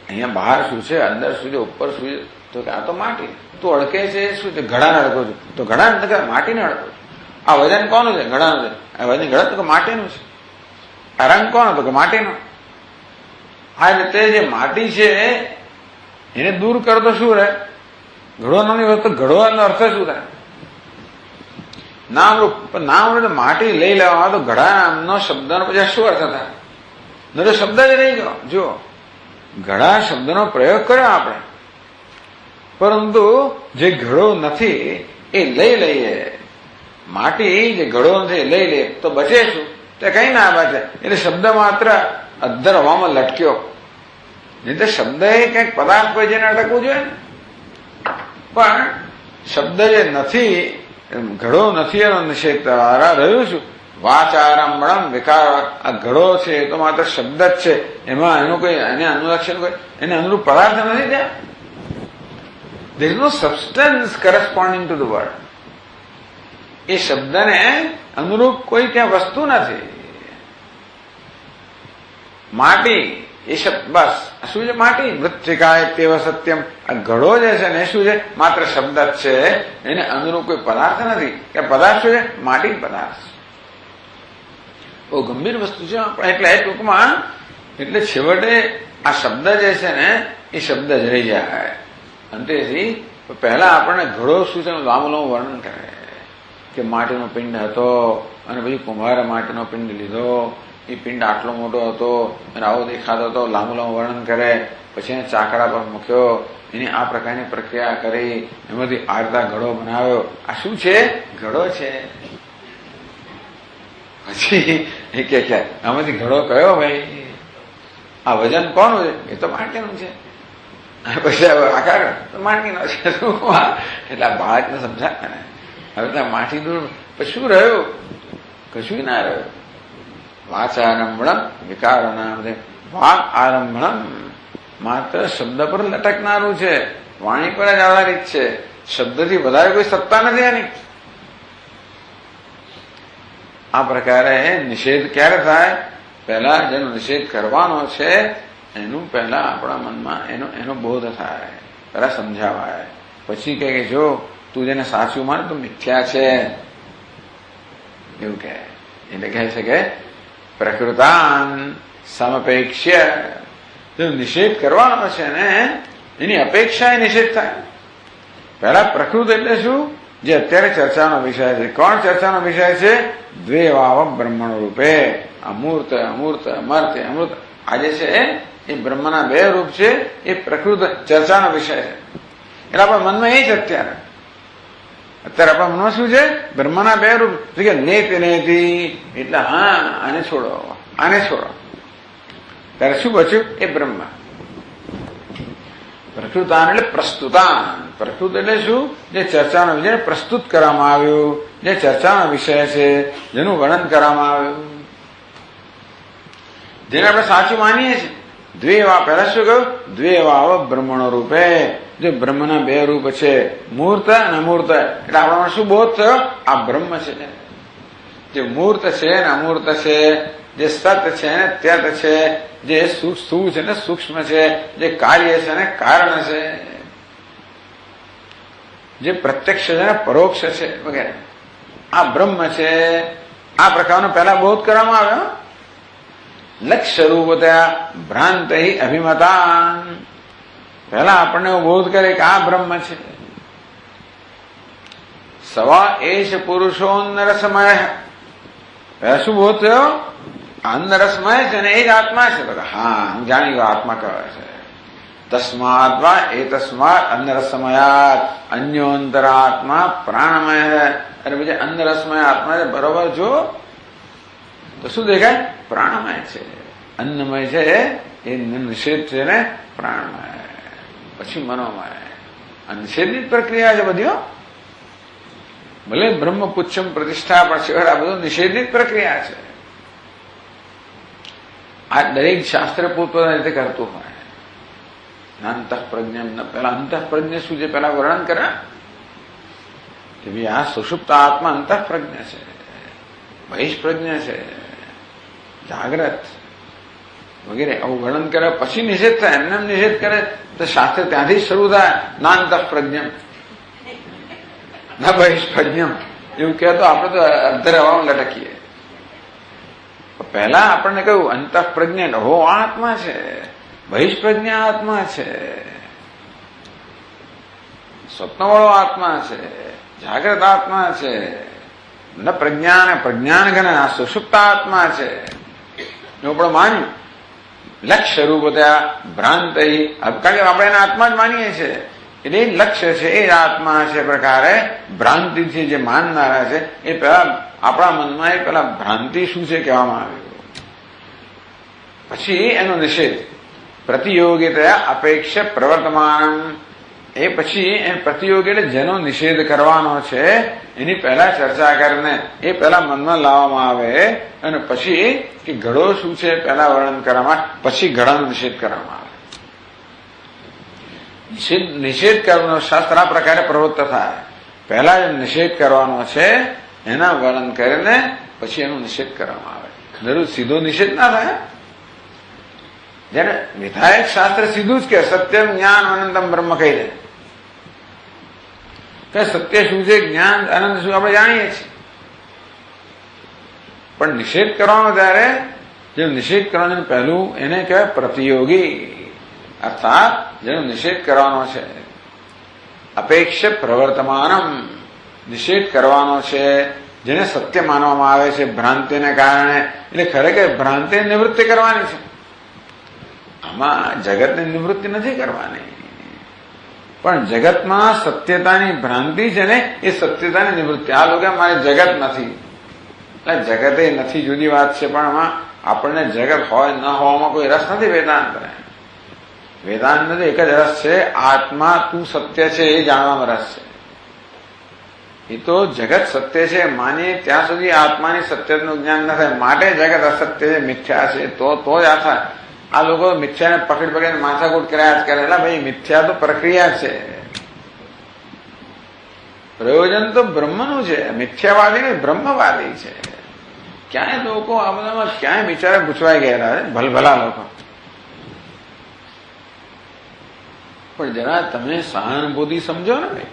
અહીંયા બહાર શું છે, અંદર શું છે, ઉપર શું છે? તો કે આ તો માટી. તું અડકે છે શું છે? ઘડાને અડકો છું. તો ઘડાને માટીને અડકો છું. આ વજન કોનું છે? ઘડાનું છે. આ વજન ઘડા તો કે માટીનું છે. આ રંગ કોનો? તો કે માટીનો. આ રીતે જે માટી છે એને દૂર કરો તો શું રહે? ઘડો નાની વસ્તુ ઘડવાનો અર્થ શું થાય? નામરૂપ. પણ નામરૂપ માટી લઈ લેવામાં તો ઘડા નામનો શબ્દનો પછી શું અર્થ થાય? ન તો શબ્દ જ નહીં. જો ઘડા શબ્દનો પ્રયોગ કર્યો આપણે, પરંતુ જે ઘડો નથી એ લઈ લઈએ. માટી જે ઘડો નથી લઈ લે તો બચે શું? તે કઈ ના બચે. એટલે શબ્દ માત્ર અદ્ધર હવામાં લટક્યો. નહીં તો શબ્દ એ કંઈક પદાર્થ હોય જેને અટકવું જોઈએ ને. પણ શબ્દ જે નથી, ઘડો નથી એનો નિષેધ દ્વારા રહ્યું છું. વાચારંભણમ વિકાર. આ ઘડો છે એ તો માત્ર શબ્દ જ છે, એમાં એનું કોઈ એને અનુલક્ષણ કોઈ એને અનુરૂપ પદાર્થ નથી ત્યાં. there is no substance corresponding to the word. એ શબ્દને અનુરૂપ કોઈ ત્યાં વસ્તુ નથી. માટી એ શબ્દ બસ શું છે? માટી. મૃત્તિકાય તેવ સત્યમ. આ ઘડો જે છે ને શું છે? માત્ર શબ્દ જ છે, એને અનુરૂપ કોઈ પદાર્થ નથી. કે પદાર્થ શું છે? માટી પદાર્થ. બહુ ગંભીર વસ્તુ છે. એટલે ટૂંકમાં એટલે છેવટે આ શબ્દ જે છે ને એ શબ્દ જ રહી જાય. અંતેથી પહેલા આપણને ઘડો શું છે લાંબુ લાંબુ વર્ણન કરે કે માટીનો પિંડ હતો અને પછી કુંભારે માટીનો પિંડ લીધો, એ પિંડ આટલો મોટો હતો અને આવો દેખાતો હતો. લાંબુ લાંબુ વર્ણન કરે. પછી એને ચાકડા પર મૂક્યો, એની આ પ્રકારની પ્રક્રિયા કરી, એમાંથી આ રીતે ઘડો બનાવ્યો. આ શું છે? ઘડો છે. પછી એ કે આમાંથી ઘડો કયો ભાઈ? આ વજન કોનું છે? એ તો માટીનું છે. પછી આકાર તો માટીનો છે. એટલે આ બાળકને સમજાય ને. હવે ત્યાં માટી દૂર પછી શું રહ્યું? કશું ના રહ્યું. વાચારંભણમ વિકારનામ. વાક આરંભણમ માત્ર શબ્દ પર લટકનારું છે, વાણી પર જ આધારિત છે. શબ્દથી વધારે કોઈ સત્તા નથી એની. આ પ્રકારે નિષેધ ક્યારે થાય? પહેલા જેનો નિષેધ કરવાનો છે એનું પહેલા આપણા મનમાં એનો બોધ થાય, પહેલા સમજાવાય. પછી કે જો તું જેને સાચું માને તો મિથ્યા છે એવું કહે. એટલે કહે છે કે પ્રકૃતાન સમપેક્ષ્ય. જો નિષેધ કરવાનો છે ને એની અપેક્ષા એ નિષેધ થાય. પહેલા પ્રકૃત એટલે શું? જે અત્યારે ચર્ચાનો વિષય છે. કોણ ચર્ચાનો વિષય છે? દ્વે વાવ બ્રહ્મણ રૂપે. અમૂર્ત અમૂર્ત અમર્ત અમૃત. આજે છે એ બ્રહ્મના બે રૂપ છે, એ પ્રકૃત ચર્ચાનો વિષય છે. એટલે આપણા મનમાં એ જ અત્યારે આપણા મનમાં શું છે? બ્રહ્મના બે રૂપ. નેતિ નેતિ એટલે હા આને છોડો, આને છોડો. ત્યારે શું બચ્યું? એ બ્રહ્મ. પ્રકૃતાન એટલે પ્રસ્તુતાન. પ્રકૃત એટલે શું? જે ચર્ચાનો વિષય પ્રસ્તુત કરવામાં આવ્યું, જે ચર્ચાનો વિષય છે, જેનું વર્ણન કરવામાં આવ્યું, જેને આપણે સાચું માનીએ છીએ. દ્વે વા. પહેલા શું કહ્યું? દ્વે વાવ બ્રહ્મણો રૂપે. જે બ્રહ્મના બે રૂપ છે, મૂર્ત અને અમૂર્ત. એટલે આપણામાં શું બોધ થયો? આ બ્રહ્મ છે. જે મૂર્ત છે ને અમૂર્ત છે, જે સત છે ને ત્યત છે, જે સ્થૂળ છે ને સૂક્ષ્મ છે, જે કાર્ય છે ને કારણ છે, જે પ્રત્યક્ષ છે ને પરોક્ષ છે વગેરે, આ બ્રહ્મ છે. આ પ્રકારનો પહેલા બોધ કરવામાં આવ્યો. લક્ષ્ય રૂપતયા ભ્રાંત અભિમતાન. પહેલા આપણને બોધ કરે કે આ બ્રહ્મ છે. સવા એશ પુરુષો નરસમય. પહેલા શું બોધ થયો? અંદરસમય છે ને એ જ આત્મા છે. હા હું જાણી ગયો આત્મા કહેવાય છે. તસ્માદ વા એ તસ્માત અંદરસમયાત અન્યોંતરાત્મા પ્રાણમય. અને પછી અંદરસમય આત્મા બરોબર જો તો શું દેખાય? પ્રાણમય છે. અન્નમય છે એ નિષેધ છે ને પ્રાણમય. પછી મનોમય. આ નિષેધની જ પ્રક્રિયા છે બધી. ભલે બ્રહ્મ પુચ્છમ પ્રતિષ્ઠા પણ છે, આ બધું નિષેધની જ પ્રક્રિયા છે. આ દરેક શાસ્ત્ર પોતપોતાની રીતે કરતું હોય. અંતઃપ્રજ્ઞ. પેલા અંતઃપ્રજ્ઞ શું છે? પેલા વર્ણન કર્યા કે ભાઈ આ સુષુપ્ત આત્મા અંતઃપ્રજ્ઞ છે, બહિષ્પ્રજ્ઞ છે, જાગ્રત વગેરે આવું વર્ણન કરે. પછી નિષેધ થાય. એમને નિષેધ કરે તો શાસ્ત્ર ત્યાંથી શરૂ થાય. ના અંતઃપ્રજ્ઞમ ના બહિષ્પ્રજ્ઞમ. એવું કહેતો આપણે તો અડધે હવામાં લટકીએ. પહેલા આપણને કહ્યું અંતઃપ્રજ્ઞા હો આત્મા છે, બહિષ્પ્રજ્ઞા આત્મા છે, સ્વપ્નવાળો આત્મા છે, જાગ્રત આત્મા છે, ન પ્રજ્ઞાન પ્રજ્ઞાન ઘન આ સુષુપ્ત આત્મા છે. એવું આપણે માન્યું. લક્ષ્ય રૂપ ત્યાં ભ્રાંત કારણ કે આપણે એના આત્મા જ માનીએ છીએ એટલે લક્ષ્ય છે એ આત્મા છે. પ્રકારે ભ્રાંતિથી જે માનનારા છે એ પેલા આપણા મનમાં એ પેલા ભ્રાંતિ શું છે કહેવામાં આવ્યું. પછી એનો નિષેધ પ્રતિયોગિતા અપેક્ષ પ્રવર્તમાન. એ પછી એ પ્રતિયોગી એટલે જેનો નિષેધ કરવાનો છે એની પહેલા ચર્ચા કરીને એ પહેલા મનમાં લાવવામાં આવે અને પછી કે ઘડો શું છે પહેલા વર્ણન કરવામાં પછી ઘડાનો નિષેધ કરવામાં આવે. નિષેધ કરવાનો શાસ્ત્ર આ પ્રકારે પ્રવૃત્ત થાય. પહેલા જે નિષેધ કરવાનો છે એના વર્ણન કરીને પછી એનો નિષેધ કરવામાં આવે. જરૂર સીધો નિષેધ ના થાય. જેને વિધાયક શાસ્ત્ર સીધું જ કે સત્યમ જ્ઞાન અનંતમ બ્રહ્મ કહી દે કે સત્ય શું છે જ્ઞાન અનંત શું આપણે જાણીએ છીએ. પણ નિષેધ કરવાનો ત્યારે જે નિષેધ કરવાનું પહેલું એને કહેવાય પ્રતિયોગી. અર્થાત જેનો નિષેધ કરવાનો છે અપેક્ષ પ્રવર્તમાનમ. નિષેધ કરવાનો છે જેને સત્ય માનવામાં આવે છે ભ્રાંતિને કારણે. એટલે ખરેખર ભ્રાંતિ નિવૃત્તિ કરવાની છે. આમાં જગતની નિવૃત્તિ નથી કરવાની પણ જગતમાં સત્યતાની ભ્રાંતિ છે ને એ સત્યતાની નિવૃત્તિ. આ લોકો મારે જગત નથી એટલે જગતે નથી જુદી વાત છે પણ આમાં આપણને જગત હોય ન હોવામાં કોઈ રસ નથી. વેદાંત નથી એક જ રસ છે આત્મા તું સત્ય છે એ જાણવામાં રસ છે. એ તો જગત સત્ય છે માનીએ ત્યાં સુધી આત્માની સત્યનું જ્ઞાન ન થાય. માટે જગત અસત્ય છે મિથ્યા છે તો જ આ થાય. આ લોકો મિથ્યાને પકડીને માથાકૂટ કર્યા જ કરે. એટલે ભાઈ મિથ્યા તો પ્રક્રિયા છે, પ્રયોજન તો બ્રહ્મનું છે. મિથ્યાવાદી ને બ્રહ્મવાદી છે. ક્યાંય લોકો આ બધામાં ક્યાંય બિચારા ગૂંચવાઈ ગયેલા છે ભલભલા લોકો. પણ જરા તમે સહાનુભૂતિ સમજો ને ભાઈ.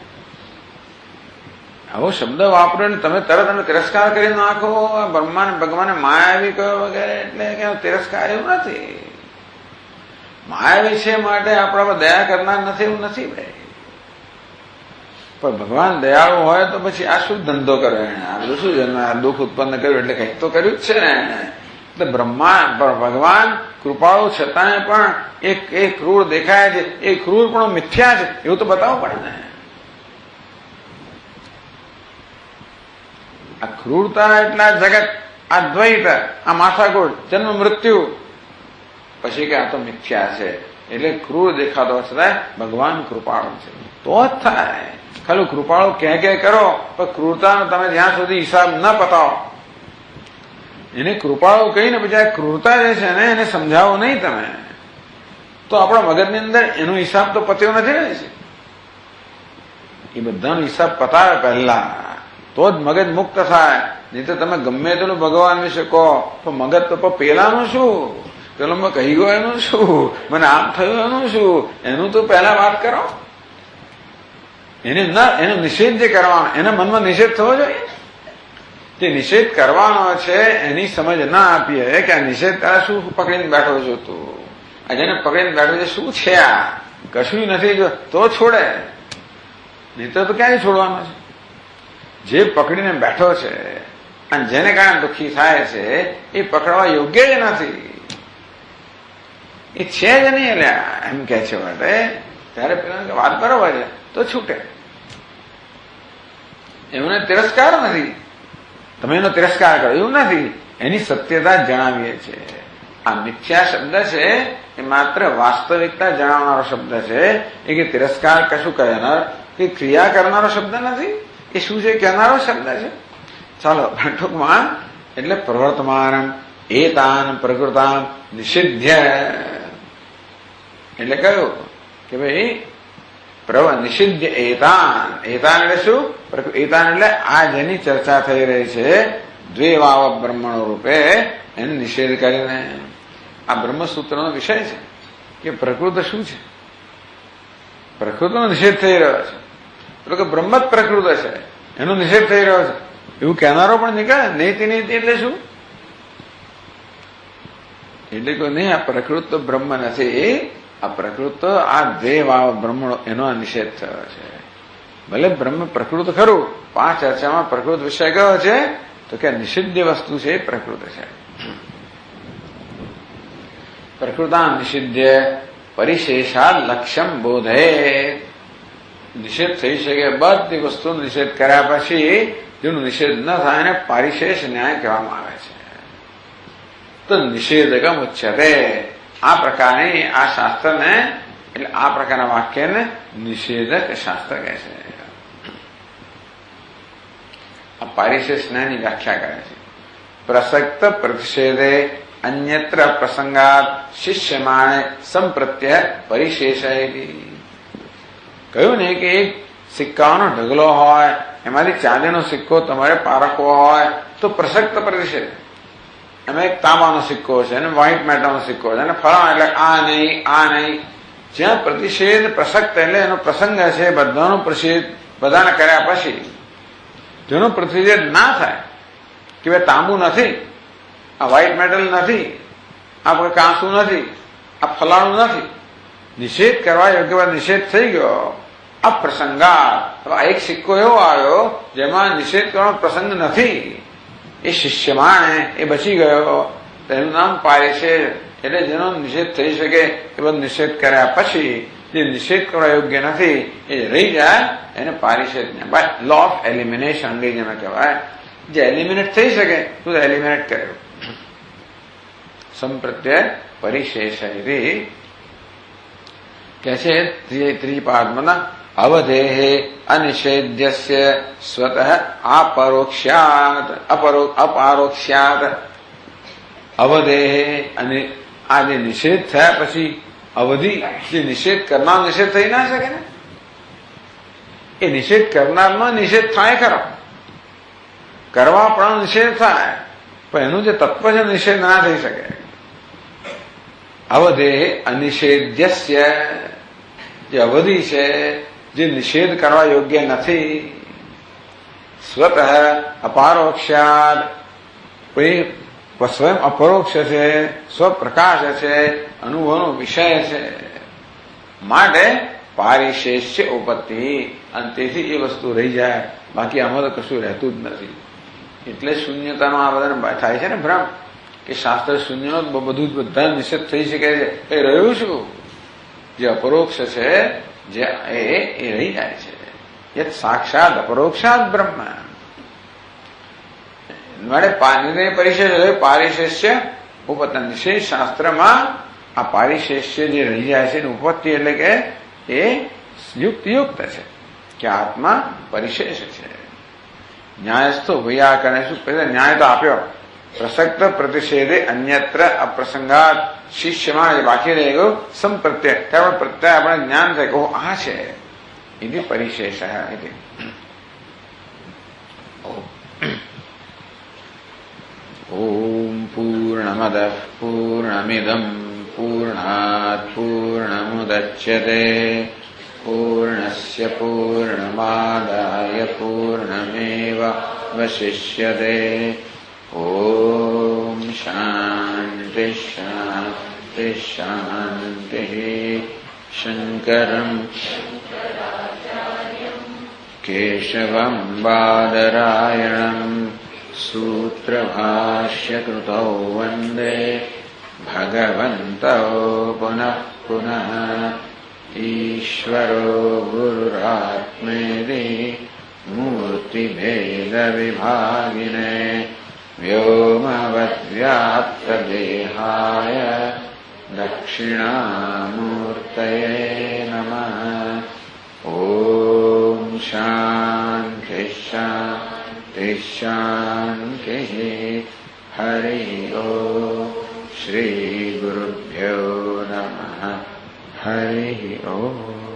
આવો શબ્દ વાપરો ને તમે તરત તમે તિરસ્કાર કરી નાખો બ્રહ્માને ભગવાને માયાવી કયો વગેરે એટલે કે તિરસ્કાર એવું નથી. માયાવી છે માટે આપણા પર દયા કરનાર નથી એવું નથી ભાઈ. પણ ભગવાન દયાળુ હોય તો પછી આ શું ધંધો કર્યો એને? આ બધું શું જન્મ આ દુઃખ ઉત્પન્ન કર્યું એટલે કંઈક તો કર્યું જ છે ને. એટલે ભગવાન કૃપાળુ છતાંય પણ એ ક્રૂર દેખાય છે એ ક્રૂર પણ મિથ્યા છે એવું તો બતાવવું પડે ને. આ ક્રૂરતા એટલા જગત આ દ્વૈત આ માથાકૂટ જન્મ મૃત્યુ પછી કે આ તો મિથ્યા છે એટલે ક્રૂર દેખાતો છતાં ભગવાન કૃપાળુ છે તો જ થાય. ખાલી કૃપાળુ કે કરો પણ ક્રૂરતાનો તમે જ્યાં સુધી હિસાબ ન પતાવો એને કૃપાળુ કહીને પછી ક્રૂરતા જે છે ને એને સમજાવો નહીં તમે તો આપણા મગજની અંદર એનો હિસાબ તો પત્યો નથી ને. એ બધાનો હિસાબ પતાવે પહેલા તો જ મગજ મુક્ત થાય. નહીં તો તમે ગમે તેટલું ભગવાન વિશે કહો તો મગજ તો પેલાનું શું પેલો મેં કહી ગયો એનું શું મને આમ થયું એનું શું એનું તો પહેલા વાત કરો. એનો નિષેધ જે કરવાનો એના મનમાં નિષેધ થવો જોઈએ. જે નિષેધ કરવાનો છે એની સમજ ના આપીએ કે આ નિષેધ તારા શું પકડીને બેઠો છો તું આ જેને પકડીને બેઠો છે શું છે આ કશું નથી જો તો છોડે નહીં તો ક્યાંય છોડવાનો છે. જે પકડીને બેઠો છે અને જેને કારણે દુઃખી થાય છે એ પકડવા યોગ્ય જ નથી. એ છે જ નહીં એટલે એમ કે છે માટે ત્યારે પેલા વાત બરોબર છે તો છૂટે. એમને તિરસ્કાર નથી તમે એનો તિરસ્કાર કરો એવું નથી. એની સત્યતા જણાવીએ છીએ. આ મિથ્યા શબ્દ છે એ માત્ર વાસ્તવિકતા જણાવનારો શબ્દ છે. એ કે તિરસ્કાર કશું કહેનાર કે ક્રિયા કરનારો શબ્દ નથી. એ શું છે કહેનારો શબ્દ છે. ચાલો ટૂંકમાં એટલે પ્રવર્તમાન એતાન પ્રકૃતાન નિષિધ્ય એટલે કયું કે ભાઈ નિષિધ્ય એતાન. એતાન એટલે શું? એતાન એટલે આ જેની ચર્ચા થઈ રહી છે દ્વેવાવ બ્રહ્મણો રૂપે એને નિષેધ કરીને આ બ્રહ્મસૂત્રનો વિષય છે કે પ્રકૃત શું છે. પ્રકૃતિનો નિષેધ થઈ રહ્યો છે એટલે કે બ્રહ્મ જ પ્રકૃત છે એનો નિષેધ થઈ રહ્યો છે. એવું કહેનારો પણ નીકળે. નેતિ નેતિ એટલે શું? એટલે કોઈ નહીં, આ પ્રકૃત તો બ્રહ્મ નથી. આ પ્રકૃત તો આ દેવ બ્રહ્મ એનો આ નિષેધ થયો છે. ભલે બ્રહ્મ પ્રકૃત ખરું, 5 ચર્ચામાં પ્રકૃત વિષય કયો છે? તો કે નિષિદ્ધ વસ્તુ છે એ પ્રકૃત છે. પ્રકૃતા નિષિધ્ય પરિશેષા લક્ષ્યમ બોધે. નિષેધ થઈ શકે બધી વસ્તુ નિષેધ કર્યા પછી જેનું નિષેધ ન થાય એને પારિશેષ ન્યાય કહેવામાં આવે છે. તો નિષેધકમ ઉચ્યતે. આ પ્રકારની આ શાસ્ત્રને, એટલે આ પ્રકારના વાક્યને નિષેધક શાસ્ત્ર કહે છે. આ પારિશેષ ન્યાયની વ્યાખ્યા કરે છે. પ્રસક્ત પ્રતિષેધે અન્યત્ર પ્રસંગાત શિષ્યમાણે સંપ્રત્ય પરિશેષયતી. કહ્યું ને કે એક સિક્કાનો ઢગલો હોય, એમાંથી ચાંદીનો સિક્કો તમારે પારખવો હોય તો પ્રસક્ત પ્રતિષેધ. એમાં એક તાંબાનો સિક્કો છે અને વ્હાઇટ મેટલનો સિક્કો છે અને ફળા, એટલે આ નહીં. જ્યાં પ્રતિષેધ પ્રસક્ત એટલે એનો પ્રસંગ છે, બધાનો પ્રતિષેધ બધાને કર્યા પછી જેનો પ્રતિષેધ ના થાય કે ભાઈ તાંબુ નથી, આ વ્હાઇટ મેટલ નથી, આ કાંસુ નથી, આ ફલાણું નથી, નિષેધ કરવા યોગ્ય નિષેધ થઈ ગયો. આ પ્રસંગાત એક સિક્કો એવો આવ્યો જેમાં નિષેધ કરવાનો પ્રસંગ નથી, એ શિષ્યમાણે એ બચી ગયો, તેનું નામ પારિશેષ. એટલે જેનો નિષેધ થઈ શકે એ બધો નિષેધ કર્યા પછી જે નિષેધ કરવા યોગ્ય નથી એ રહી જાય એને પારિશેષ. લો ઓફ એલિમિનેશન અંગ્રેજીમાં કહેવાય. જે એલિમિનેટ થઈ શકે તું એલિમિનેટ કર્યો. સંપ્રત્યય પરિશેષયતી કે છે ત્રીજી પાદમાં અવધેહે અનિષેધ્યસ્ય સ્વતઃ અપારોક્ષ્યાત. અવધેહે, અને આ જે નિષેધ થયા પછી અવધિ, જે નિષેધ કરનાર નિષેધ થઈ ના શકે ને, એ નિષેધ કરનારમાં નિષેધ થાય ખરો, કરવા પણ નિષેધ થાય, પણ એનું જે તત્વ છે નિષેધ ના થઈ શકે. અવધેહે અનિષેધ્યસ્ય, જે અવધિ છે જે નિષેધ કરવા યોગ્ય નથી. સ્વતઃ અપારોક્ષાદ, સ્વયં અપરોક્ષ છે, સ્વપ્રકાશ છે, અનુભવનો વિષય છે, માટે પારિશેષ્ય ઉપત્તિ, અને તેથી એ વસ્તુ રહી જાય, બાકી આમાં તો કશું રહેતું જ નથી. એટલે શૂન્યતાનો આ બધાને થાય છે ને ભ્રમ, કે શાસ્ત્ર શૂન્યનો બધું બધા નિષેધ થઈ શકે છે. એ રહ્યું શું? જે અપરોક્ષ છે જે એ રહી જાય છે. યત સાક્ષાત અપરોક્ષાત બ્રહ્મ. માટે પરિશેષ પારિશેષ્ય ઉપત્તિ. નિષેધ શાસ્ત્રમાં આ પારિશેષ્ય જે રહી જાય છે એની ઉપત્તિ એટલે કે એ યુક્ત છે કે આત્મા પરિશેષ છે. ન્યાયસ્થ વૈયાકરણે શું ન્યાય તો આપ્યો. પ્રસક્ત પ્રતિષેધે અન્યત્ર અપ્રસંગાત શિષ્યમાં બાકી રહી ગયો સંપ્રત્યય. ત્યાં પ્રત્યય આપણે જ્ઞાન થાય કે આ છે એ પરિશેષ. ઓમ પૂર્ણમદ પૂર્ણમિદમ પૂર્ણાત પૂર્ણમુદચ્યતે પૂર્ણસ્ય પૂર્ણમાદાય પૂર્ણમેવાવશિષ્યતે. ઓમ શાંતિ શાંતિ શાંતિ. શંકરં કેશવં બાદરાયણં સૂત્રભાષ્યકૃતૌ વંદે ભગવन्तौ પુનઃ પુનઃ. ઈશ્વરો ગુરુરાત્મેતિ મૂર્તિભેદવિભાગિને વ્યોમવદ્વ્યાપ્તદેહાય દક્ષિણામૂર્તયે નમઃ. ઓમ શાંતિ શાંતિ શાંતિ. હરિ ઓમ. શ્રી ગુરુભ્યો નમઃ. હરિ ઓમ.